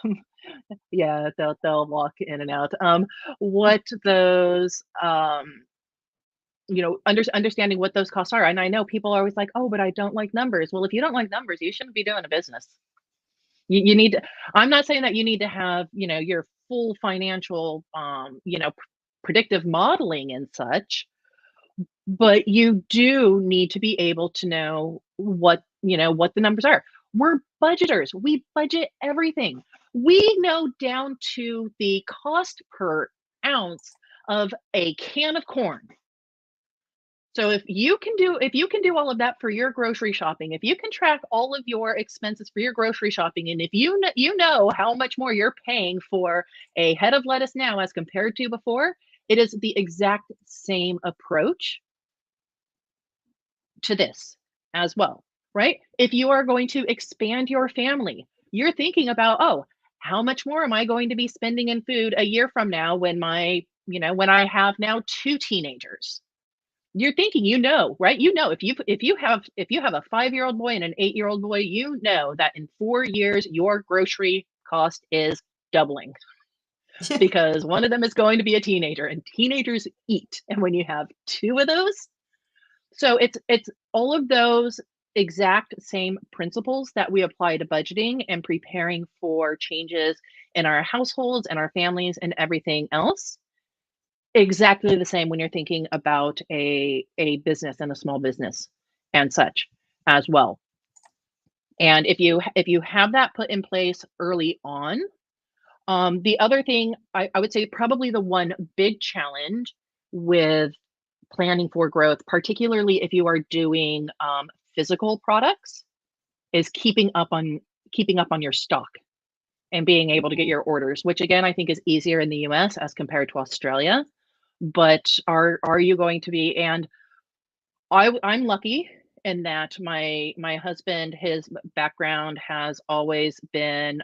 yeah, they'll walk in and out, what those, understanding what those costs are. And I know people are always like, "Oh, but I don't like numbers." Well, if you don't like numbers, you shouldn't be doing a business. You need to I'm not saying that you need to have, your full financial, predictive modeling and such, but you do need to be able to know what the numbers are. We're budgeters. We budget everything. We know down to the cost per ounce of a can of corn. So if you can do all of that for your grocery shopping, if you can track all of your expenses for your grocery shopping, and if you know how much more you're paying for a head of lettuce now as compared to before, it is the exact same approach to this as well, right? If you are going to expand your family, you're thinking about, oh, how much more am I going to be spending in food a year from now when I have now two teenagers? You're thinking, right? If you have a 5-year-old boy and an 8-year-old boy, you know that in 4 years your grocery cost is doubling because one of them is going to be a teenager and teenagers eat. And when you have two of those, so it's all of those exact same principles that we apply to budgeting and preparing for changes in our households and our families and everything else. Exactly the same when you're thinking about a business and a small business and such as well. And if you have that put in place early on, the other thing I would say probably the one big challenge with planning for growth, particularly if you are doing physical products, is keeping up on your stock and being able to get your orders, which again I think is easier in the US as compared to Australia. But are you going to be? And I'm lucky in that my husband, his background has always been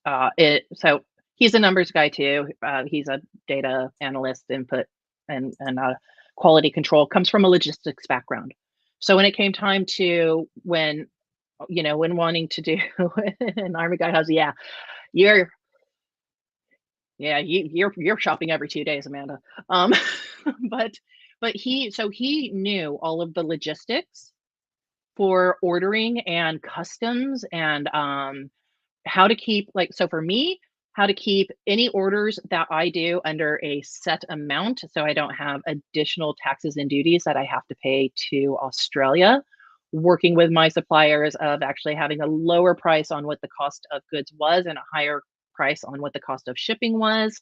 so he's a numbers guy too. He's a data analyst, input and quality control, comes from a logistics background. So when it came time to when wanting to do an army guy has, you're you're shopping every 2 days, Amanda. Um, but he knew all of the logistics for ordering and customs and how to keep, like, so for me, how to keep any orders that I do under a set amount so I don't have additional taxes and duties that I have to pay to Australia. Working with my suppliers of actually having a lower price on what the cost of goods was and a higher price on what the cost of shipping was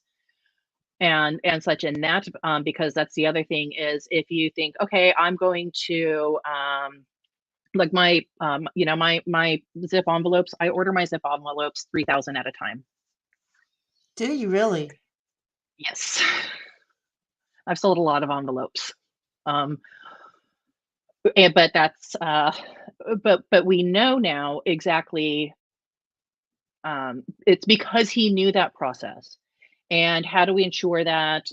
and such in that, because that's the other thing is if you think, okay, I'm going to like my zip envelopes, I order my zip envelopes 3,000 at a time. Do you really? Yes. I've sold a lot of envelopes. Um, but that's but we know now exactly, it's because he knew that process. And how do we ensure that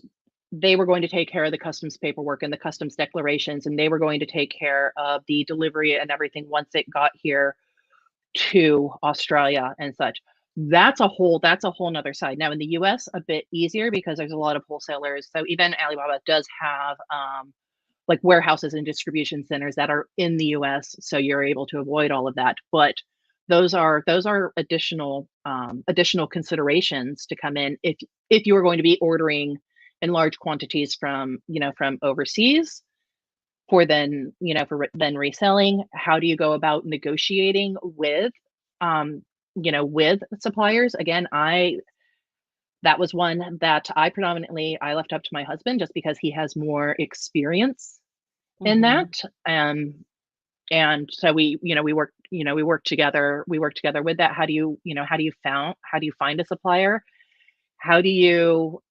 they were going to take care of the customs paperwork and the customs declarations, and they were going to take care of the delivery and everything once it got here to Australia and such. That's a whole nother side. Now in the US, a bit easier because there's a lot of wholesalers. So even Alibaba does have like warehouses and distribution centers that are in the US, so you're able to avoid all of that. But those are additional considerations to come in if you are going to be ordering in large quantities from overseas for then reselling. How do you go about negotiating with suppliers? Again, that was one that I left up to my husband just because he has more experience in Mhm. that. And so we work together with that. How do you find a supplier? How do you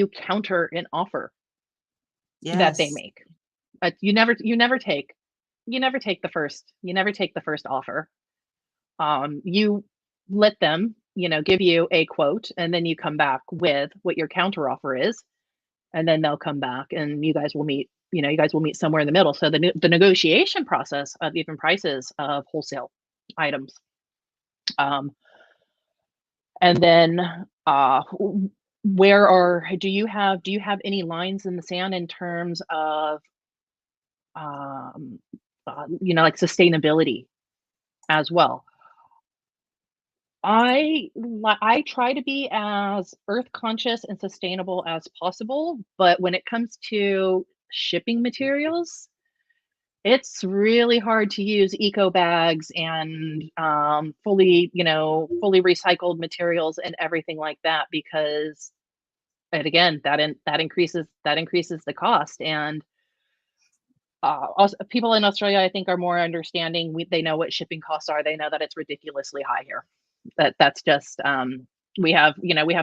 counter an offer that they Yes. make? You never take the first offer. You let them, give you a quote, and then you come back with what your counter offer is, and then they'll come back and you guys will meet, you guys will meet somewhere in the middle. So the negotiation process of even prices of wholesale items. Um, and then do you have any lines in the sand in terms of like sustainability as well? I try to be as earth conscious and sustainable as possible, but when it comes to shipping materials, it's really hard to use eco bags and fully recycled materials and everything like that because, and again, that increases the cost. And also, people in Australia, I think, are more understanding. They know what shipping costs are. They know that it's ridiculously high here. That's just we have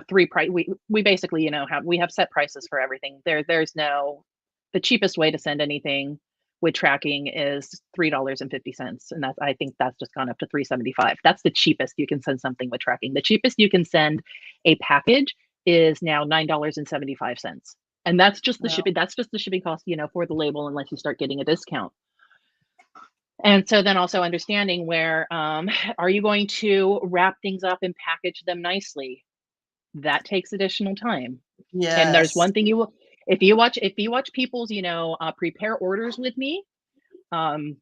three price. We basically have set prices for everything. There's no the cheapest way to send anything with tracking is $3.50, and I think that's just gone up to $3.75. That's the cheapest you can send something with tracking. The cheapest you can send a package is now $9.75. And that's just the Wow. shipping. That's just the shipping cost, for the label, unless you start getting a discount. And so then also understanding where are you going to wrap things up and package them nicely? That takes additional time. And there's Yes. one thing if you watch people's prepare orders with me, and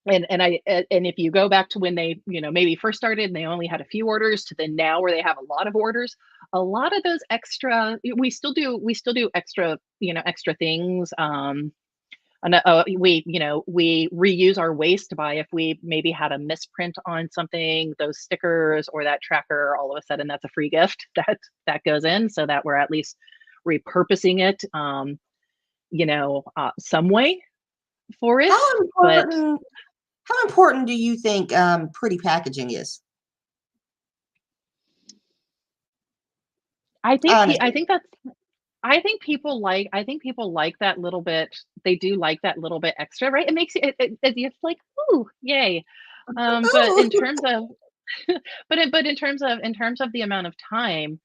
if you go back to when they maybe first started and they only had a few orders to then now where they have a lot of orders, a lot of those extra we still do extra extra things. And we reuse our waste by if we maybe had a misprint on something, those stickers or that tracker, all of a sudden that's a free gift that goes in, so that we're at least repurposing it some way for it. How But important how important do you think pretty packaging is? I think Honestly. I think people like that little bit. They do like that little bit extra, right? It makes it's like, ooh, yay. But in Ooh. terms of but in terms of the amount of time,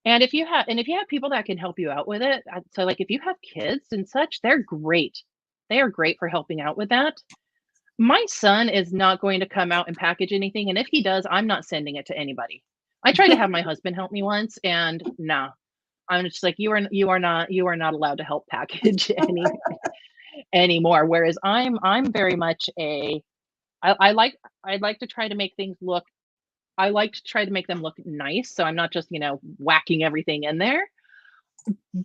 and if you have people that can help you out with it, so like if you have kids and such, they're great. They are great for helping out with that. My son is not going to come out and package anything, and if he does, I'm not sending it to anybody. I tried to have my husband help me once, and no, I'm just like, you are not allowed to help package anymore. Whereas I'm very much I like I like to try to make things look I like to try to make them look nice. So I'm not just, whacking everything in there,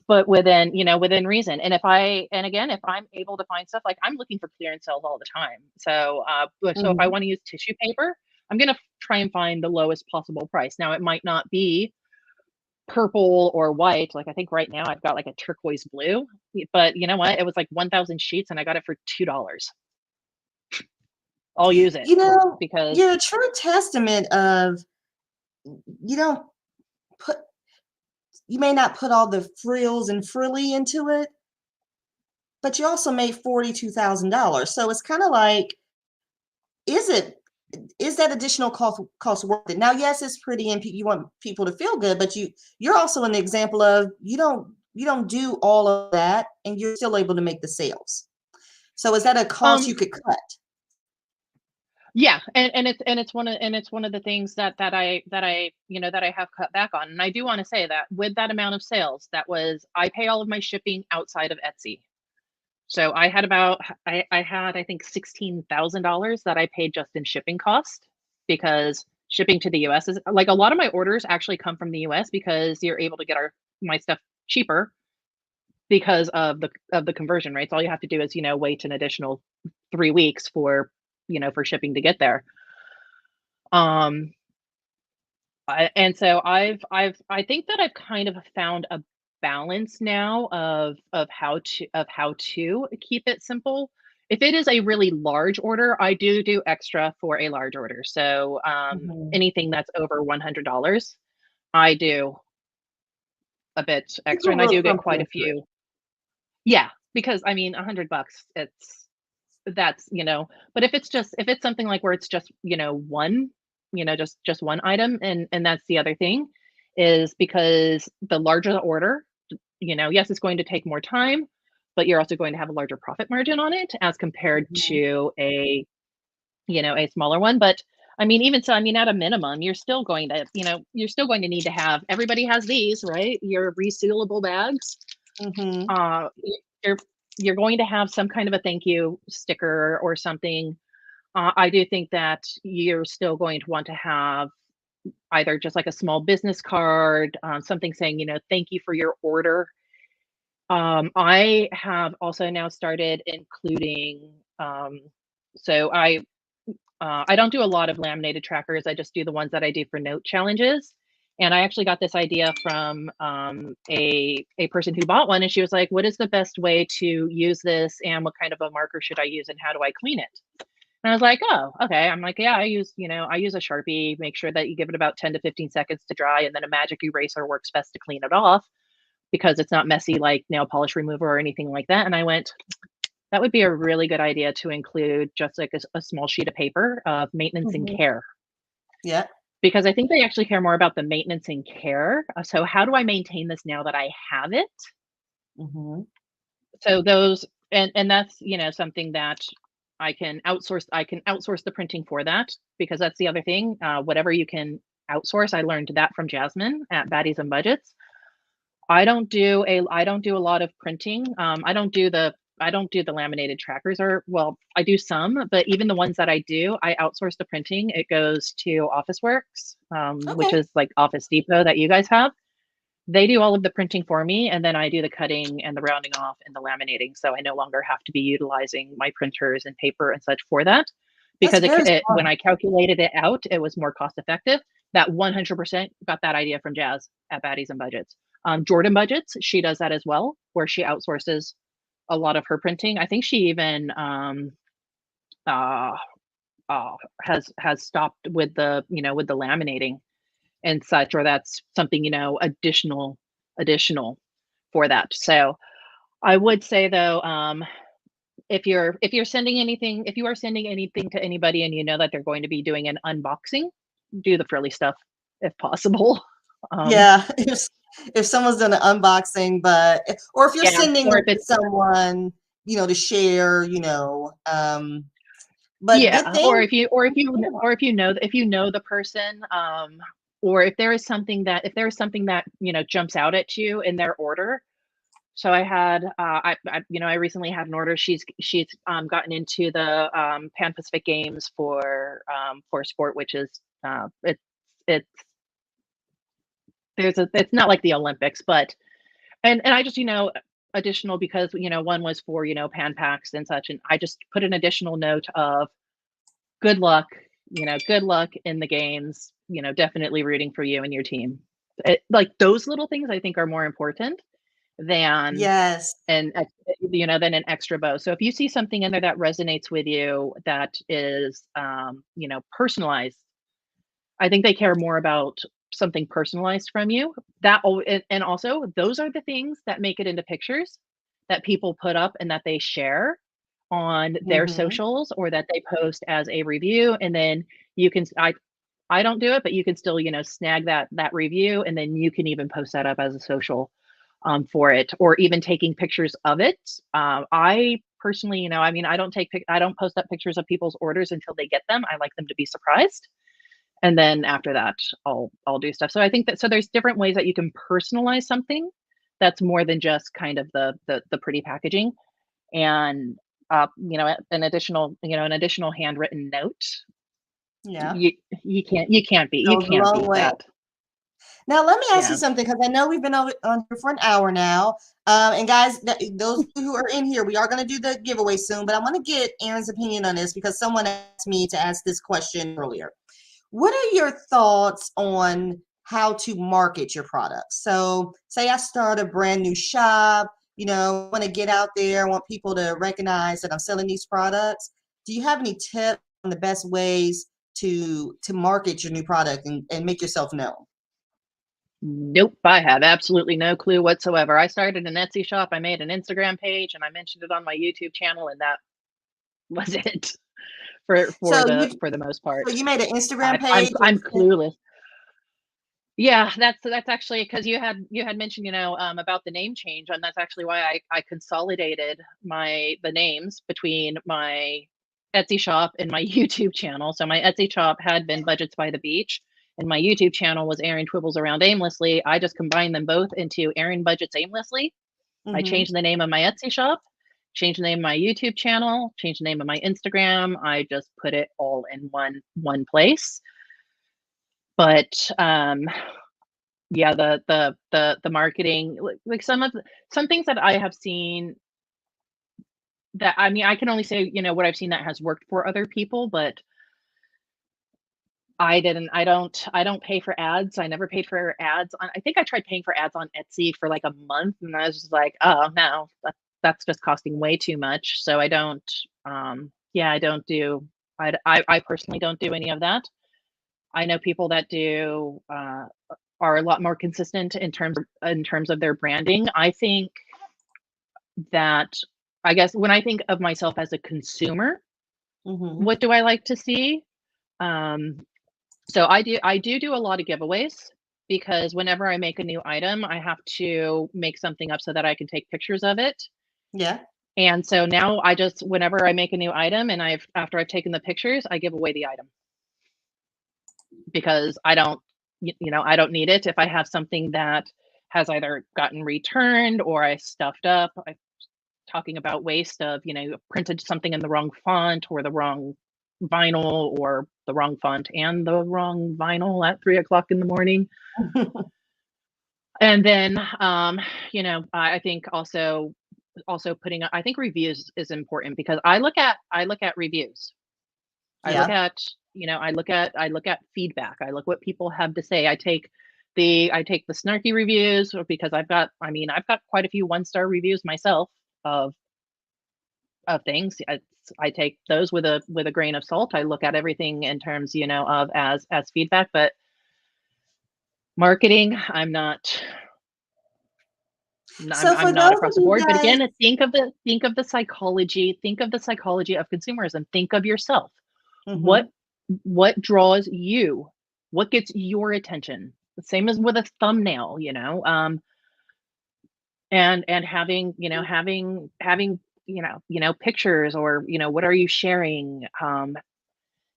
but within reason. And again, if I'm able to find stuff, like I'm looking for clearance sales all the time. So if I Mhm. want to use tissue paper, I'm going to try and find the lowest possible price. Now it might not be purple or white. Like I think right now I've got like a turquoise blue, but you know what? It was like 1,000 sheets and I got it for $2. I'll use it You know, because you're a true testament of you don't put you may not put all the frills and frilly into it, but you also made $42,000. So it's kind of like, is it is that additional cost worth it? Now, yes, it's pretty and you want people to feel good, but you're also an example of you don't do all of that and you're still able to make the sales. So is that a cost um you could cut? yeah, and it's one of the things that I have cut back on. And I do want to say that with that amount of sales, I pay all of my shipping outside of Etsy. So I had I think $16,000 that I paid just in shipping cost, because shipping to the US is like, a lot of my orders actually come from the US because you're able to get my stuff cheaper because of the conversion rates. All you have to do is, wait an additional 3 weeks for shipping to get there. Um and so I think that I've kind of found a balance now of how to keep it simple. If it is a really large order, I do extra for a large order. So Mhm. anything that's over $100, I do a bit You extra, put a and I little do get something quite a into it. few. Yeah, because I mean, $100, but if it's something like where it's just, one, just one item, and that's the other thing, is because the larger the order, yes, it's going to take more time, but you're also going to have a larger profit margin on it as compared Mhm. to a smaller one. But I mean, even so, I mean, at a minimum, you're still going to, need to have, everybody has these, right? Your resealable bags. Mhm. You're you're going to have some kind of a thank you sticker or something. I do think that you're still going to want to have either just like a small business card, something saying, thank you for your order. I have also now started including, so I don't do a lot of laminated trackers. I just do the ones that I do for note challenges. And I actually got this idea from a person who bought one, and she was like, "What is the best way to use this, and what kind of a marker should I use, and how do I clean it?" And I was like, "Oh, okay." I'm like, "Yeah, I use a Sharpie. Make sure that you give it about 10 to 15 seconds to dry, and then a magic eraser works best to clean it off because it's not messy like nail polish remover or anything like that." And I went, that would be a really good idea to include just like a small sheet of paper of maintenance and Mhm. care, Yeah. because I think they actually care more about the maintenance and care. So how do I maintain this now that I have it? Mhm. So those, and that's, something that I can outsource the printing for that, because that's the other thing. Whatever you can outsource, I learned that from Jasmine at Baddies and Budgets. I don't do a lot of printing. I don't do the laminated trackers, or well, I do some, but even the ones that I do, I outsource the printing. It goes to Officeworks, which Okay. is like Office Depot that you guys have. They do all of the printing for me, and then I do the cutting and the rounding off and the laminating. So I no longer have to be utilizing my printers and paper and such for that, That's because very when smart. I calculated it out, it was more cost effective. That 100% got that idea from Jazz at Baddies and Budgets. Jordan Budgets, she does that as well, where she outsources a lot of her printing. I think she even uh, has stopped with the laminating and such, or that's something additional for that. So I would say though, if you are sending anything to anybody and you know that they're going to be doing an unboxing, do the frilly stuff if possible. um Yeah. If someone's done an unboxing, or if you're yeah, sending or them if to it's someone, to share, but good yeah, thing. or if you know the person, or if there is something that jumps out at you in their order. So I had, I recently had an order. She's gotten into the Pan Pacific Games for sport, which is it's it's not like the Olympics, but and I just additional, because one was for Pan Packs and such, and I just put an additional note of good luck, good luck in the games. Definitely rooting for you and your team. Like those little things, I think are more important than Yes. than an extra bow. So if you see something in there that resonates with you, that is personalized, I think they care more about something personalized from you. And also those are the things that make it into pictures that people put up and that they share on their Mhm. socials, or that they post as a review. And then you can I don't do it, but you can still, snag that review, and then you can even post that up as a social for it, or even taking pictures of it. I personally, I mean, I don't post up pictures of people's orders until they get them. I like them to be surprised, and then after that, I'll do stuff. So I think that, there's different ways that you can personalize something that's more than just kind of the pretty packaging. And an additional handwritten note. Yeah. You Goes a can't long beat way. that. Now, let me ask you Yeah. something, because I know we've been on here for an hour now. And guys, those who are in here, we are going to do the giveaway soon, but I want to get Erin's opinion on this because someone asked me to ask this question earlier. What are your thoughts on how to market your products? So, say I start a brand new shop, want to get out there, want people to recognize that I'm selling these products. Do you have any tips on the best ways to market your new product and make yourself known? Nope, I have absolutely no clue whatsoever. I started an Etsy shop, I made an Instagram page, and I mentioned it on my YouTube channel, and that was it So you for the most part. so you made an Instagram I'm page. clueless. Yeah, that's actually because you had mentioned, about the name change, and that's actually why I consolidated the names between my Etsy shop and my YouTube channel. So my Etsy shop had been Budgets by the Beach, and my YouTube channel was Erin Twibbles Around Aimlessly. I just combined them both into Erin Budgets Aimlessly. I Mm-hmm. changed the name of my Etsy shop, changed the name of my YouTube channel, changed the name of my Instagram. I just put it all in one place. But yeah, the marketing, like some things that I have seen that, I mean, I can only say, what I've seen that has worked for other people, but I don't pay for ads. I never paid for ads on, I think I tried paying for ads on Etsy for like a month, and I was just like, oh no, that's just costing way too much. So I don't, yeah, I don't do, I personally don't do any of that. I know people that do, are a lot more consistent in terms of their branding. I think that, I guess when I think of myself as a consumer, Mm-hmm. what do I like to see? Um, so I do a lot of giveaways, because whenever I make a new item, I have to make something up so that I can take pictures of it. Yeah. And so now whenever I make a new item and after I've taken the pictures, I give away the item, because I don't need it. If I have something that has either gotten returned or I stuffed up, I talking about waste of, printed something in the wrong font or the wrong vinyl, or the wrong font and the wrong vinyl at 3 o'clock in the morning. And then, I think also I think reviews is important, because I look at reviews. I look Yeah. at, I look at feedback. I look what people have to say. I take the snarky reviews, because I've got quite a few 1-star reviews myself of things. I take those with a grain of salt. I look at everything in terms, of as feedback, but marketing, So I'm for not those of across the you board. But guys, again, think of the psychology of consumerism. Think of yourself. mm-hmm. What draws you? What gets your attention? The same as with a thumbnail, and having pictures, or what are you sharing?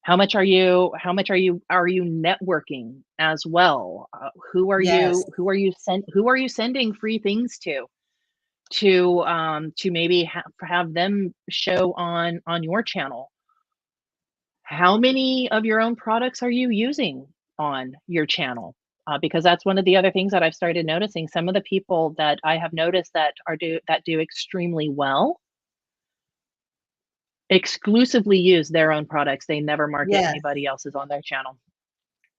How much are you networking as well? Yes. Who are you sending free things to maybe have them show on your channel? How many of your own products are you using on your channel? Because that's one of the other things that I've started noticing. Some of the people that I have noticed that do extremely well exclusively use their own products. They never market Yes. anybody else's on their channel.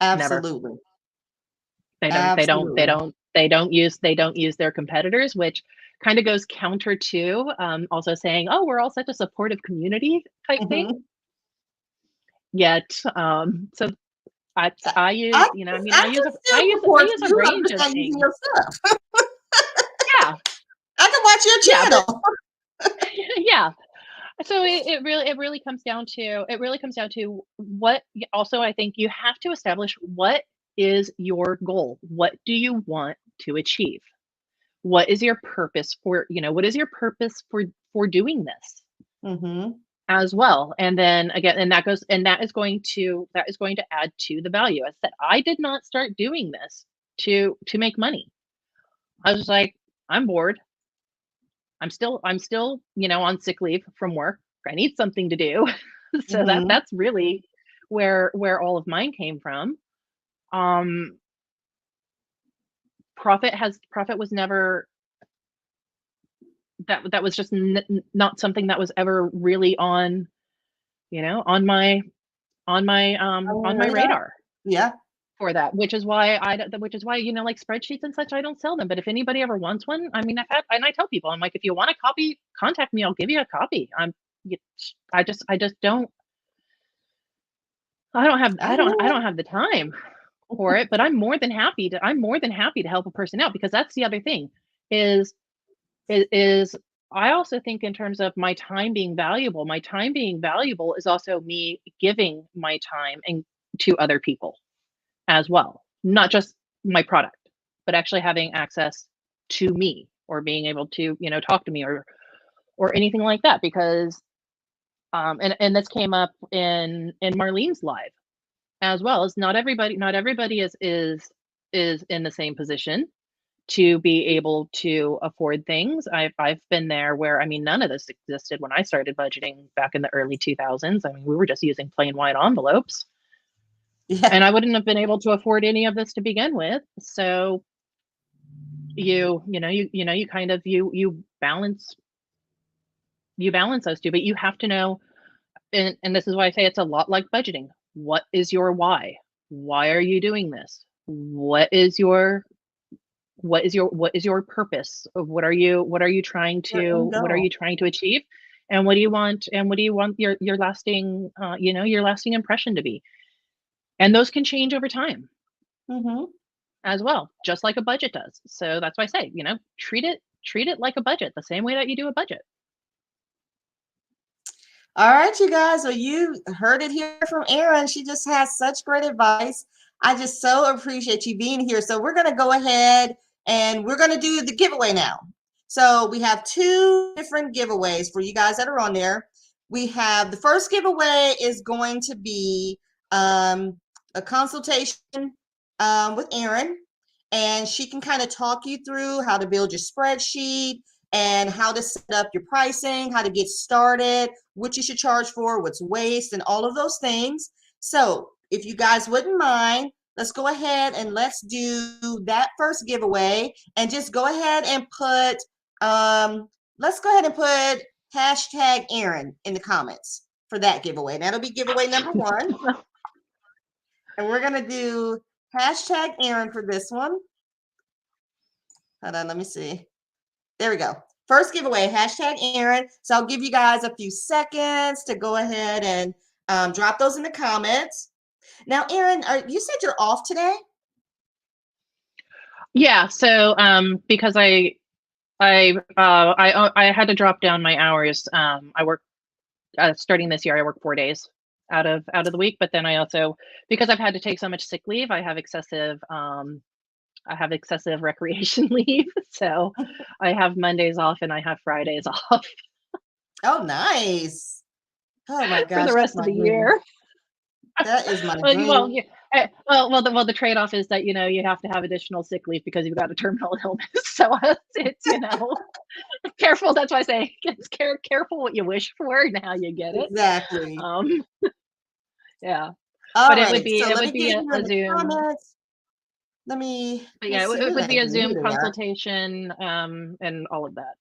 Never. Absolutely. They don't they don't they Absolutely. don't they don't use their competitors, which kind of goes counter to, also saying, "Oh, we're all such a supportive community," type thing. Mm-hmm. Yet, so I use, I I can I still use I support use a you. I'm range just of not using things. your stuff. Yeah, I can watch yeah, your but channel. yeah. So it really comes down to what. Also, I think you have to establish what is your goal. What do you want to achieve? What is your purpose for doing this Mm-hmm. as well? And then again, that is going to add to the value. I said I did not start doing this to make money. I was like, I'm bored. I'm still, on sick leave from work. I need something to do. So Mm-hmm. that's really where all of mine came from. Um, profit was never, that was just not something that was ever really on my Radar. radar Yeah. for that, which is why, like spreadsheets and such, I don't sell them. But if anybody ever wants one, I mean, and I tell people, I'm like, if you want a copy, contact me. I'll give you a copy. y- I just don't. I hear I you. don't have the time for it. But I'm more than happy to help a person out, because that's the other thing is is I also think in terms of my time being valuable. My time being valuable is also me giving my time and to other people as well. Not just my product, but actually having access to me or being able to, talk to me or anything like that. Because and this came up in Marlene's live as well. As not everybody is in the same position to be able to afford things. I've been there where, I mean, none of this existed when I started budgeting back in the early 2000s. I mean, we were just using plain white envelopes, Yeah. and I wouldn't have been able to afford any of this to begin with. So you kind of you balance those two, but you have to know, and this is why I say it's a lot like budgeting. What is your why? Why are you doing this? What is your purpose of what are you trying Your to end what are goal. you trying to achieve, and what do you want your lasting your lasting impression to be? And those can change over time Mm-hmm. as well, just like a budget does. So that's why I say, treat it like a budget, the same way that you do a budget. All right, you guys. Well, you heard it here from Erin. She just has such great advice. I just so appreciate you being here. So we're going to go ahead and we're going to do the giveaway now. So we have two different giveaways for you guys that are on there. We have the first giveaway is going to be a consultation with Erin, and she can kind of talk you through how to build your spreadsheet and how to set up your pricing, how to get started, what you should charge for, what's waste, and all of those things. So if you guys wouldn't mind, let's go ahead and let's do that first giveaway, and just go ahead and put, let's go ahead and put hashtag Erin in the comments for that giveaway. That'll be giveaway number one. And we're going to do hashtag Erin for this one. Hold on, let me see. There we go. First giveaway, hashtag Erin. So I'll give you guys a few seconds to go ahead and drop those in the comments. Now, Erin, you said you're off today? Yeah. So because I had to drop down my hours. I work starting this year. I work 4 days out of the week, but then I also, because I've had to take so much sick leave, I have excessive recreation leave. So I have Mondays off and I have Fridays off Oh, nice. Oh my for gosh, the that's rest of my the dream. year. That is my Well, dream. yeah. The trade-off is that you have to have additional sick leave because you've got a terminal illness. So it's careful. That's why I say it's careful what you wish for and how you get it. Exactly. Um, yeah, All but it would right. be So it let would me get be here in a the Zoom. comments. Let's Yeah, see, it where did would I be a go? Zoom Here they are. consultation, and all of that.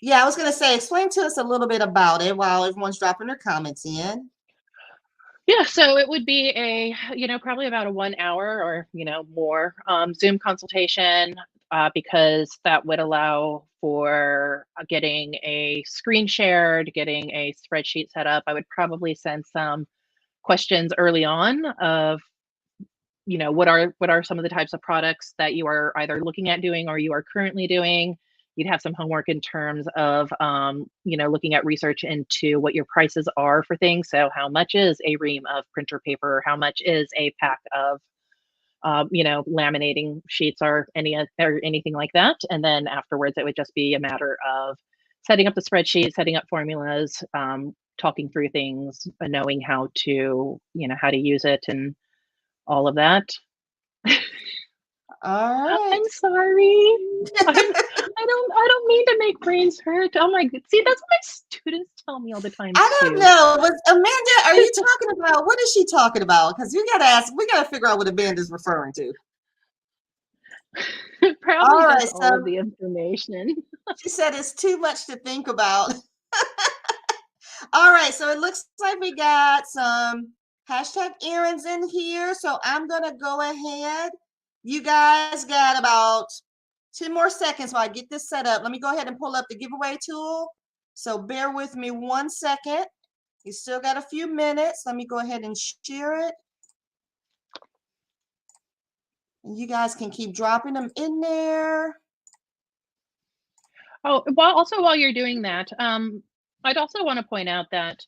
Yeah, I was going to say, explain to us a little bit about it while everyone's dropping their comments in. Yeah, so it would be probably about a 1 hour or, more Zoom consultation, because that would allow for getting a screen shared, getting a spreadsheet set up. I would probably send some questions early on of, what are some of the types of products that you are either looking at doing or you are currently doing. You'd have some homework in terms of, looking at research into what your prices are for things. So how much is a ream of printer paper? How much is a pack of, laminating sheets or anything like that? And then afterwards, it would just be a matter of setting up the spreadsheet, setting up formulas, talking through things, knowing how to use it and all of that. All right. I'm sorry. I don't mean to make brains hurt. Oh my god. See, that's what my students tell me all the time I don't too. know. Amanda, are you talking about, what is she talking about? Because we gotta figure out what Amanda's referring to. Probably All just right, all of so the information. she said it's too much to think about. All right, so it looks like we got some hashtag Erin's in here. So I'm gonna go ahead. You guys got about 10 more seconds while I get this set up. Let me go ahead and pull up the giveaway tool. So bear with me 1 second. You still got a few minutes. Let me go ahead and share it. And you guys can keep dropping them in there. Oh, well, also while you're doing that, I'd also want to point out that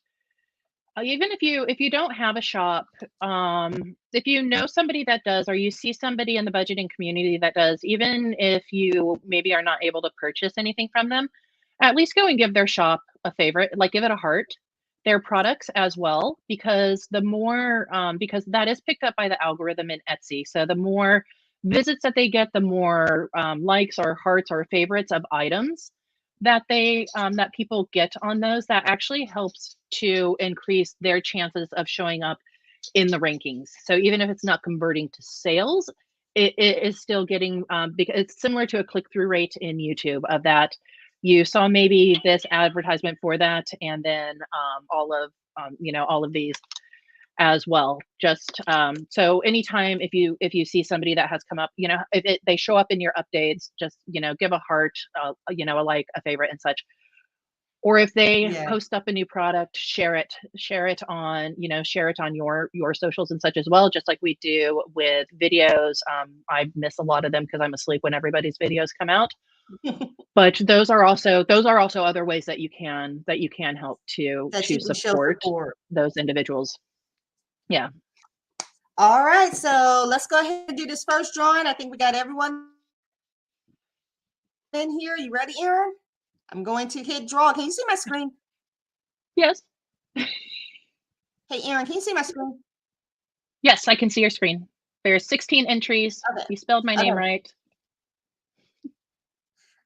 even if you don't have a shop, if you know somebody that does, or you see somebody in the budgeting community that does, even if you maybe are not able to purchase anything from them, at least go and give their shop a favorite, like give it a heart, their products as well, because the more because that is picked up by the algorithm in Etsy. So the more visits that they get, the more likes or hearts or favorites of items that they that people get on those, that actually helps to increase their chances of showing up in the rankings. So even if it's not converting to sales, it is still getting because it's similar to a click-through rate in YouTube, of that you saw maybe this advertisement for that, and then all of all of these as well. Just so anytime if you see somebody that has come up, if they show up in your updates, just give a heart, a like, a favorite, and such. Or if they Yeah. post up a new product, share it on your socials and such as well, just like we do with videos. I miss a lot of them because I'm asleep when everybody's videos come out. But those are also other ways that you can help to That you can show support support. those individuals. Yeah. All right, so let's go ahead and do this first drawing. I think we got everyone in here. You ready, Erin? I'm going to hit draw. Can you see my screen? Yes. Hey, Erin, can you see my screen? Yes, I can see your screen. There's 16 entries. Okay. You spelled my name right.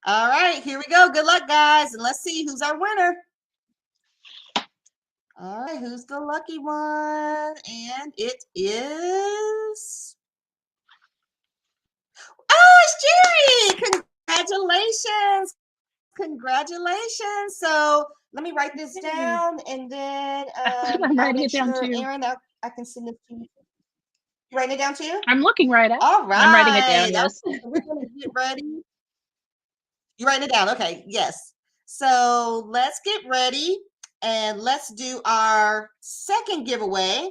All right, here we go. Good luck, guys. And let's see who's our winner. All right, who's the lucky one? And it is... Oh, it's Jerry! Congratulations. Congratulations. So let me write this down, and then I'm writing it down too. Aaron, I can send it to you. You writing it down too? I'm looking right at it. All right. I'm writing it down, yes. We're going to get ready. You writing it down? Okay, yes. So let's get ready, and let's do our second giveaway.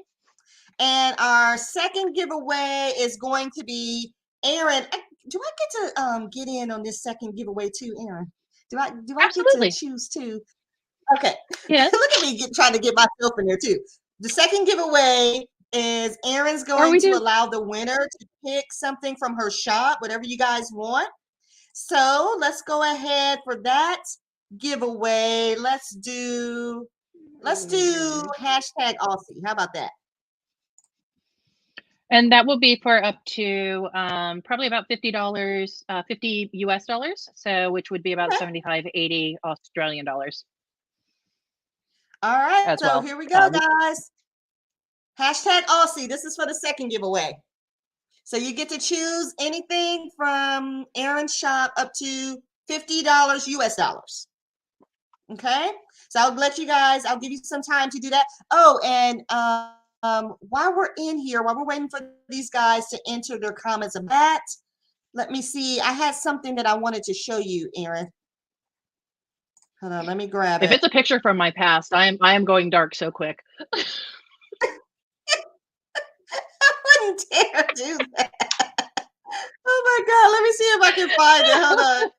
And our second giveaway is going to be Aaron. Do I get to get in on this second giveaway too, Aaron? Do I Absolutely. get to choose too? Okay. Yes. Look at me trying to get myself in there too. The second giveaway is Aaron's going to allow the winner to pick something from her shop, whatever you guys want. So let's go ahead for that giveaway. Let's do hashtag Aussie. How about that? And that will be for up to probably about $50, 50 US dollars. So which would be about 75, 80 Australian dollars. All right. As So well. Here we go, guys. Hashtag Aussie. This is for the second giveaway. So you get to choose anything from Aaron's shop up to $50 US dollars. Okay. So I'll let you guys, I'll give you some time to do that. Oh, and while we're in here, while we're waiting for these guys to enter their comments of that, let me see. I had something that I wanted to show you, Aaron. Hold on, let me grab it. If it's a picture from my past, I am going dark so quick. I wouldn't dare do that. Oh my God, let me see if I can find it. Hold on.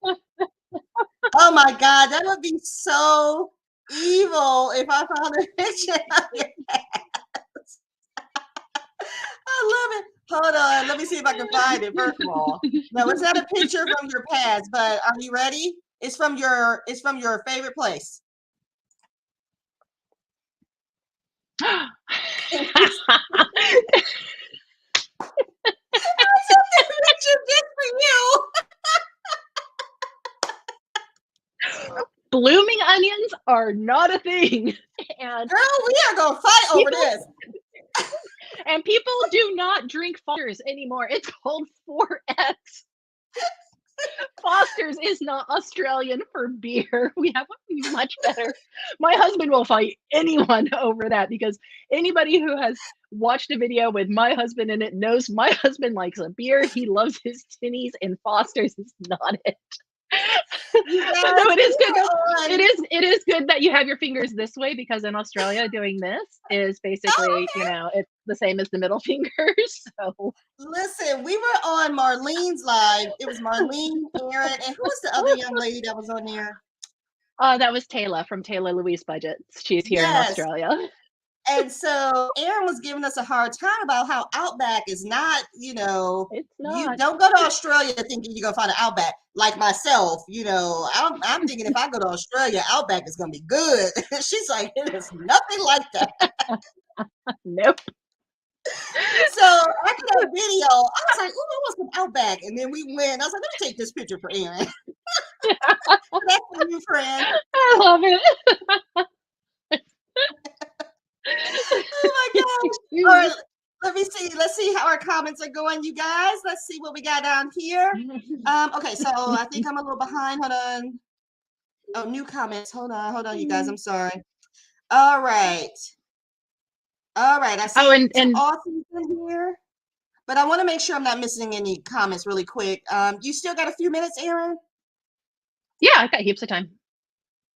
Oh my God, that would be so evil if I found a picture of your past. I love it. Hold on, let me see if I can find it. First of all, no, it's not a picture from your past, but are you ready? It's from your favorite place. I took this picture just for you. Blooming onions are not a thing. And girl, we are gonna fight over this. And people do not drink Foster's anymore. It's called 4X. Foster's is not Australian for beer. We have much better. My husband will fight anyone over that, because anybody who has watched a video with my husband in it knows my husband likes a beer. He loves his tinnies, and Foster's is not it. So it is good. It is good that you have your fingers this way, because in Australia doing this is basically, it's the same as the middle finger. So listen, we were on Marlene's live. It was Marlene, Aaron, and who was the other young lady that was on there? That was Taylor from Taylor Louise Budgets. She's here in Australia. And so Aaron was giving us a hard time about how Outback is not, It's you not. don't go to Australia thinking you're gonna find an Outback. Like myself, I'm thinking if I go to Australia, Outback is gonna be good. She's like, it is nothing like that. Nope. So after that video, I was like, "Ooh, I want some Outback," and then we went. I was like, "Let me take this picture for Aaron." That's for you, friend. I love it. Oh my gosh! All right, let me see. Let's see how our comments are going, you guys. Let's see what we got down here. Okay, so I think I'm a little behind. Hold on. Oh, new comments. Hold on, you guys. I'm sorry. All right. All right. I Oh, see some and Aussies in here, but I want to make sure I'm not missing any comments really quick. You still got a few minutes, Aaron? yeah, I got heaps of time.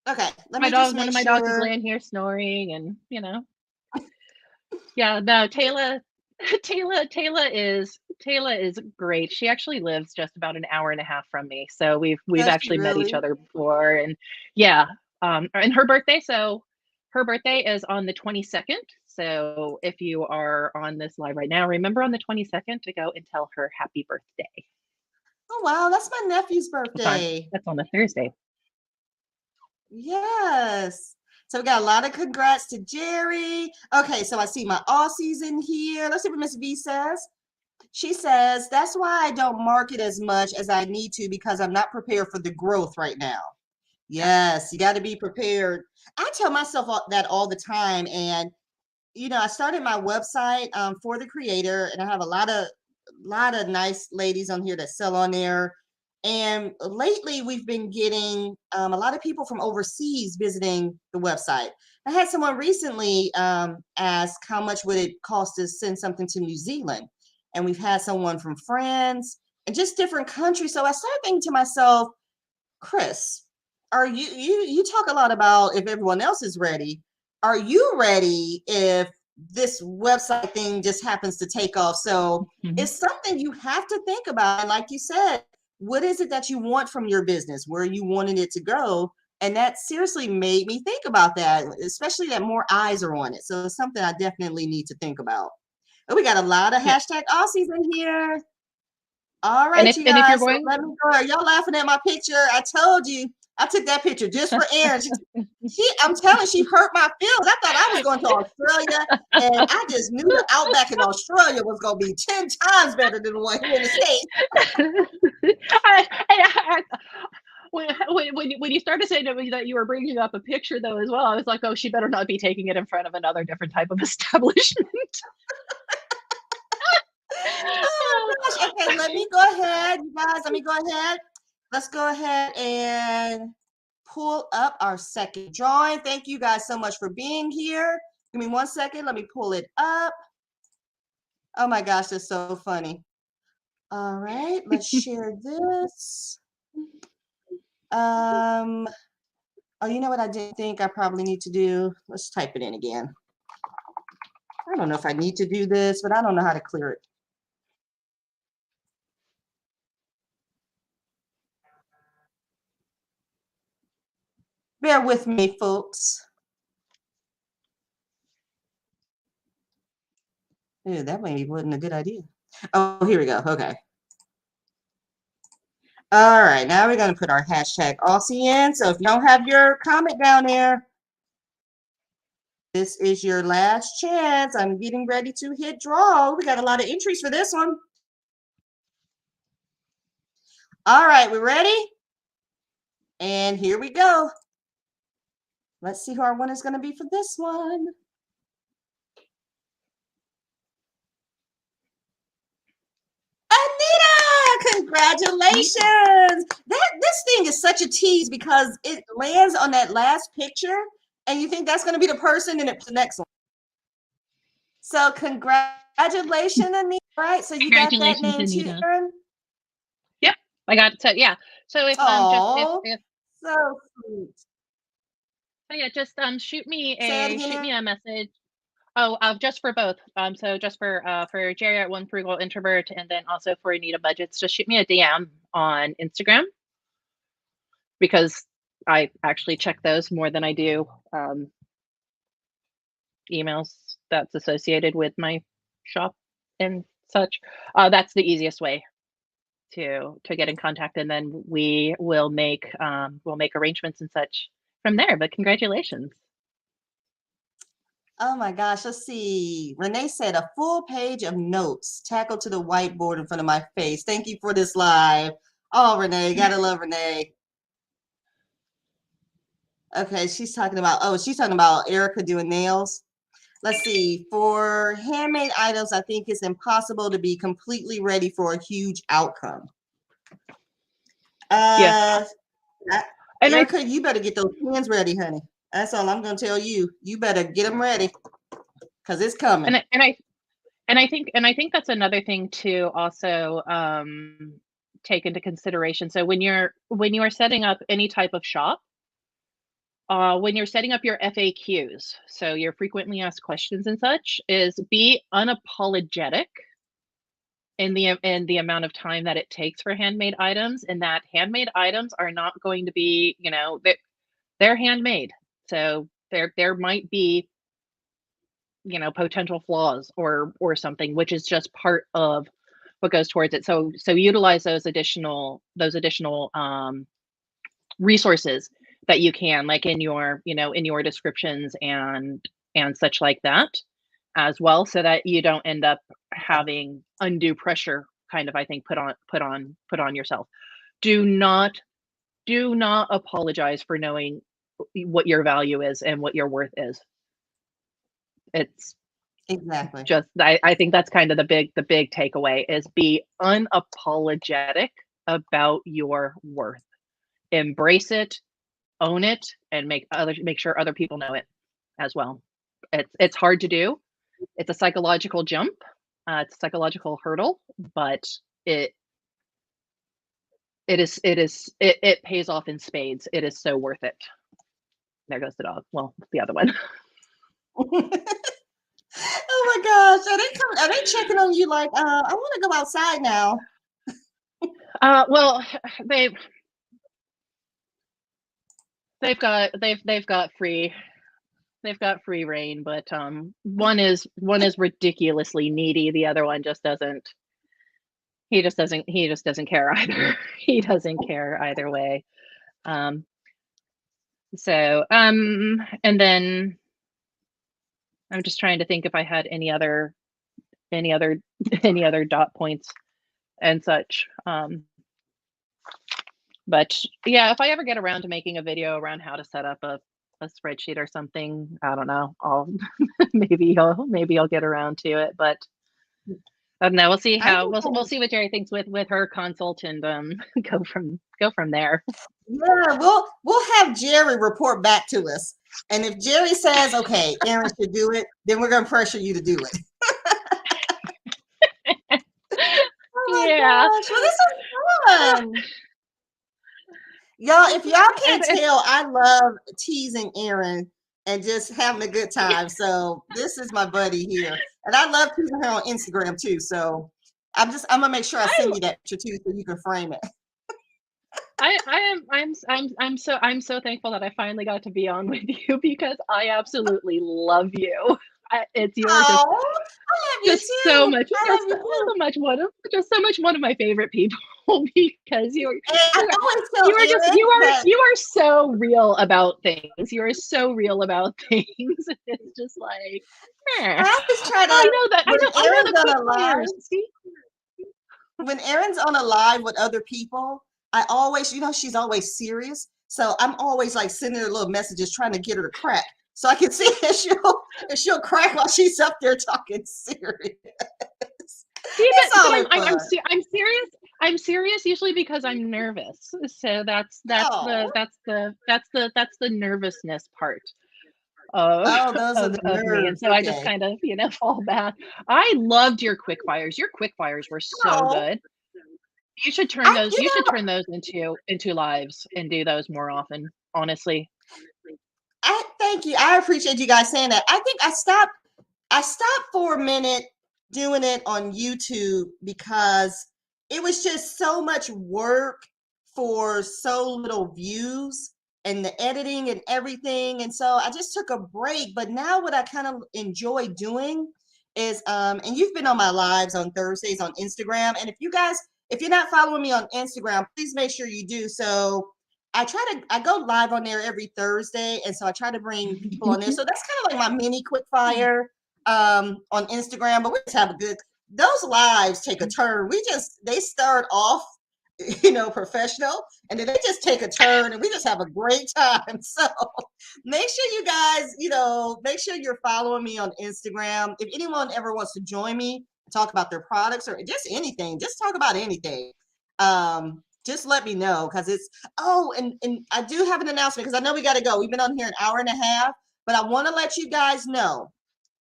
Okay, let My me just dog, one make of my dogs is sure. laying here snoring, and yeah, no, Taylor is great. She actually lives just about an hour and a half from me, so we've Does she actually met each really? other before, and yeah, and her birthday, is on the 22nd. So if you are on this live right now, remember on the 22nd to go and tell her happy birthday. Oh wow, that's my nephew's birthday. That's on a Thursday. Yes. So we got a lot of congrats to Jerry. Okay, so I see my Aussies in here. Let's see what Miss V says. She says, that's why I don't market as much as I need to because I'm not prepared for the growth right now. Yes, you got to be prepared. I tell myself that all the time. And, I started my website for the creator, and I have a lot of nice ladies on here that sell on there. And lately, we've been getting a lot of people from overseas visiting the website. I had someone recently ask how much would it cost to send something to New Zealand, and we've had someone from France and just different countries. So I started thinking to myself, Chris, are you talk a lot about if everyone else is ready? Are you ready if this website thing just happens to take off? So it's something you have to think about. And like you said, what is it that you want from your business? Where you wanted it to go? And that seriously made me think about that, especially that more eyes are on it. So it's something I definitely need to think about. Oh, we got a lot of Yeah, hashtag Aussies in here. All and right, you if you're guys. So going, let me go. Y'all laughing at my picture? I told you. I took that picture just for Erin. I'm telling you, she hurt my feelings. I thought I was going to Australia, and I just knew the Outback in Australia was going to be 10 times better than the one here in the States. I, when you started saying that you were bringing up a picture though as well, I was like, oh, she better not be taking it in front of another different type of establishment. Oh my gosh. Okay, let me go ahead, you guys. Let me go ahead. Let's go ahead and pull up our second drawing. Thank you guys so much for being here. Give me 1 second. Let me pull it up. Oh my gosh, that's so funny. All right, let's share this. Oh, you know what I did think I probably need to do? Let's type it in again. I don't know if I need to do this, but I don't know how to clear it. Bear with me, folks. Ew, that maybe wasn't a good idea. Oh, here we go. Okay. All right, now we're going to put our hashtag Aussie in. So if you don't have your comment down there, this is your last chance. I'm getting ready to hit draw. We got a lot of entries for this one. All right, we ready? And here we go. Let's see who our winner is going to be for this one. Anita, congratulations. This thing is such a tease because it lands on that last picture and you think that's going to be the person and it's the next one. So congratulations, Anita. Right. So you got that Congratulations, name too, Anita. Erin? Yep, I got it. So yeah. So if Oh, if so sweet. so yeah, just shoot me Say it again, a message. Oh, just for both. So just for Jerry at One Frugal Introvert, and then also for Anita Budgets, just shoot me a DM on Instagram because I actually check those more than I do emails that's associated with my shop and such. That's the easiest way to get in contact, and then we'll make arrangements and such from there. But congratulations. Oh my gosh, let's see. Renee said a full page of notes tackled to the whiteboard in front of my face. Thank you for this live. Oh, Renee, gotta love Renee. Okay, she's talking about Erica doing nails. Let's see. For handmade items, I think it's impossible to be completely ready for a huge outcome. Yeah. And Erica, you better get those pens ready, honey. That's all I'm gonna tell you. You better get them ready because it's coming. and I think that's another thing to also take into consideration. So when you're setting up any type of shop, when you're setting up your FAQs, so your frequently asked questions and such, is be unapologetic in the amount of time that it takes for handmade items, and that handmade items are not going to be, they're handmade. So there might be, potential flaws or something, which is just part of what goes towards it. So utilize those additional resources that you can, like in your descriptions and such like that as well, so that you don't end up having undue pressure kind of, I think, put on yourself. Do not apologize for knowing what your value is and what your worth is. It's exactly just, I think that's kind of the big takeaway, is be unapologetic about your worth. Embrace it, own it, and make sure other people know it as well. It's hard to do. It's a psychological jump. It's a psychological hurdle, but it pays off in spades. It is so worth it. There goes the dog. Well, the other one. Oh my gosh, are they checking on you like, I want to go outside now? Well, they've got free reign, but one is ridiculously needy. The other one just doesn't. He just doesn't care either. He doesn't care either way. So and then I'm just trying to think if I had any other dot points and such. But yeah, if I ever get around to making a video around how to set up a spreadsheet or something, I don't know, I'll maybe I'll get around to it. But I don't know. We'll see we'll see what Jerry thinks with her consult, and go from there. Yeah, we'll have Jerry report back to us, and if Jerry says, okay, Erin should do it, then we're gonna pressure you to do it. Oh yeah. Gosh. Well, this is fun. Y'all, if y'all can't tell, I love teasing Erin and just having a good time. So this is my buddy here, and I love teasing her on Instagram too. So I'm gonna make sure I send you that picture too, so you can frame it. I'm so thankful that I finally got to be on with you, because I absolutely love you. It's yours. Oh, I love you just too. so much, I love you too. so much one of my favorite people, because you are so real about things. You are so real about things. It's just like, I just try to. I know that. I know the on a live, players. See? When Erin's on a live with other people, I always, she's always serious. So I'm always like sending her little messages trying to get her to crack. So I can see if she'll crack while she's up there talking serious. I'm serious. I'm serious usually because I'm nervous. So that's the nervousness part those are the of me. And so I just kind of, fall back. I loved your quick fires. Your quick fires were so good. You should turn those. You should turn those into lives and do those more often. Honestly. Thank you. I appreciate you guys saying that. I think I stopped for a minute doing it on YouTube because it was just so much work for so little views. and the editing and everything. And so I just took a break. But now what I kind of enjoy doing is and you've been on my lives on Thursdays on Instagram. And if you're not following me on Instagram, please make sure you do. So I go live on there every Thursday. And so I try to bring people on there. So that's kind of like my mini quick fire on Instagram. But we just have a good, those lives take a turn. They start off, professional, and then they just take a turn and we just have a great time. So make sure you guys, make sure you're following me on Instagram. If anyone ever wants to join me, talk about their products or just anything, just talk about anything. Just let me know because and I do have an announcement because I know we got to go. We've been on here an hour and a half, but I want to let you guys know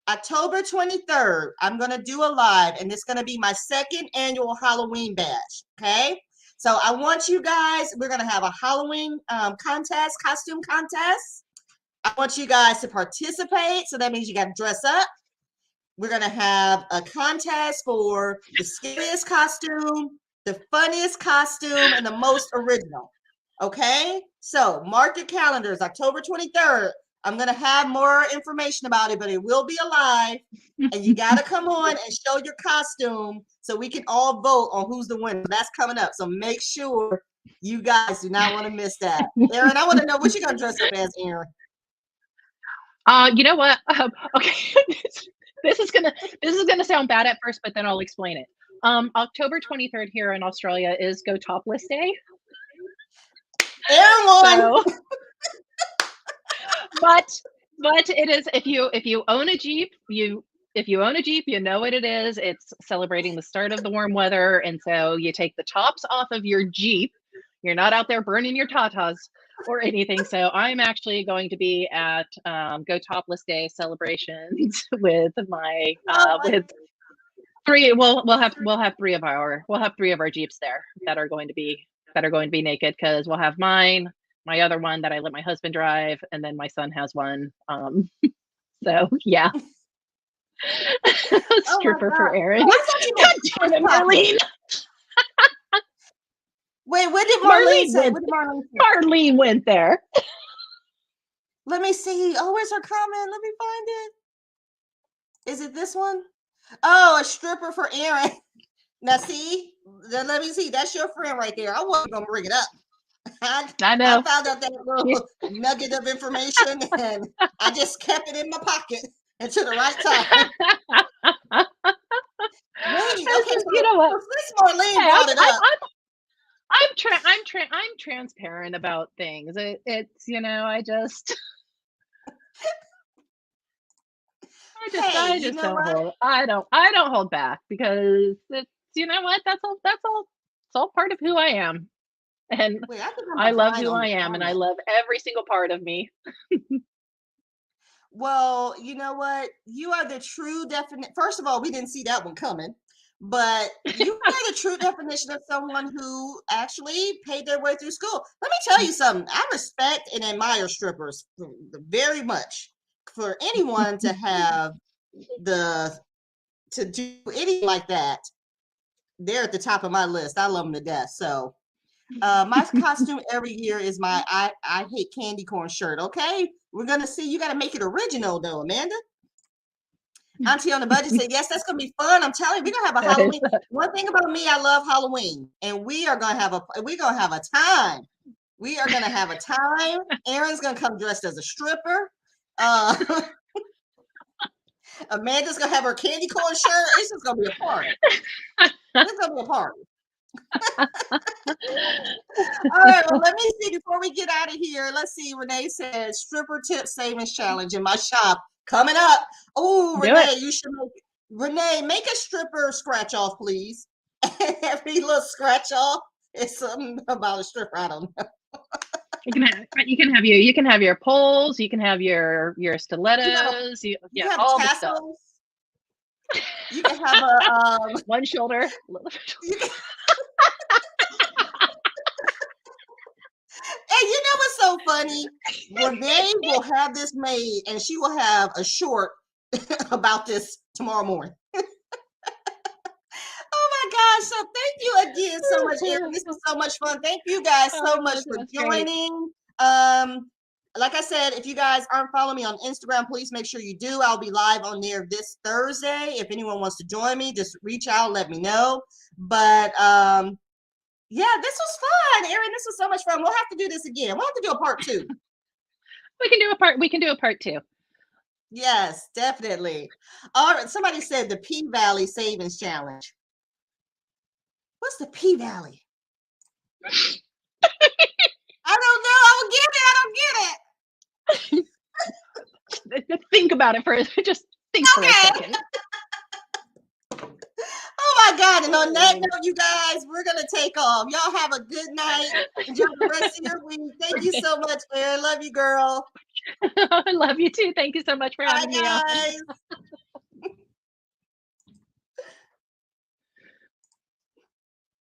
October 23rd, I'm going to do a live and it's going to be my second annual Halloween bash. Okay. So I want you guys, we're going to have a Halloween costume contest. I want you guys to participate. So that means you got to dress up. We're going to have a contest for the scariest costume, the funniest costume, and the most original. Okay. So mark your calendars, October 23rd. I'm going to have more information about it, but it will be alive. And you got to come on and show your costume so we can all vote on who's the winner. That's coming up. So make sure you guys do not want to miss that. Erin, I want to know what you're going to dress up as, Erin. You know what? Okay. This is gonna sound bad at first, but then I'll explain it. October 23rd here in Australia is Go Topless Day. Erin won. So, but it is if you own a Jeep, you know what it is. It's celebrating the start of the warm weather, and so you take the tops off of your Jeep. You're not out there burning your tatas or anything. So I'm actually going to be at Go Topless Day celebrations with my with three. We'll have three of our Jeeps there that are going to be naked because we'll have mine, my other one that I let my husband drive, and then my son has one. So yeah. Stripper for Erin. God damn it, Marlene. Wait, what did Marlene say? Marlene went there. Let me see. Oh, where's her comment? Let me find it. Is it this one? Oh, a stripper for Erin. Now see, let me see. That's your friend right there. I wasn't gonna bring it up. I know. I found out that little nugget of information, and I just kept it in my pocket until the right time. Wait, okay, so, you know what? Miss Marlene brought it up. I'm transparent about things. It's I just I don't hold back because it's that's all part of who I am. And Wait, I love who I am and I love every single part of me. Well, you know what? You are the true definition. First of all, we didn't see that one coming. But you are the true definition of someone who actually paid their way through school. Let me tell you something. I respect and admire strippers very much. For anyone to have to do anything like that, they're at the top of my list. I love them to death. So my costume every year is my I hate candy corn shirt. Okay, we're gonna see. You got to make it original though, Amanda. Auntie on the budget said, yes, that's going to be fun. I'm telling you, we're going to have a Halloween. One thing about me, I love Halloween. And we're going to have a time. We are going to have a time. Erin's going to come dressed as a stripper. Amanda's going to have her candy corn shirt. It's just going to be a party. It's going to be a party. All right, well, let me see. Before we get out of here, let's see. Renee says, stripper tip savings challenge in my shop. Coming up. Oh, Renee, you should make a stripper scratch off, please. Every little scratch off is something about a stripper. I don't know. You can have your poles. You can have your stilettos. You have all the stuff. You can have a one shoulder. And you know what's so funny? Renee will have this made, and she will have a short about this tomorrow morning. Oh my gosh! So thank you again so much, Erin. This was so much fun. Thank you guys so much for joining. Like I said, if you guys aren't following me on Instagram, please make sure you do. I'll be live on there this Thursday. If anyone wants to join me, just reach out, let me know. But yeah, this was fun, Erin. This was so much fun. We'll have to do this again. We'll have to do a part 2. We can do a part 2. Yes, definitely. All right. Somebody said the P-Valley Savings Challenge. What's the P-Valley? I don't know. I don't get it. I don't get it. Think about it just think for a second. Oh my God. And on that note, you guys, we're going to take off. Y'all have a good night. Enjoy the rest of your week. Thank you so much, Erin. Love you, girl. I love you too. Thank you so much for having me on. Bye, guys.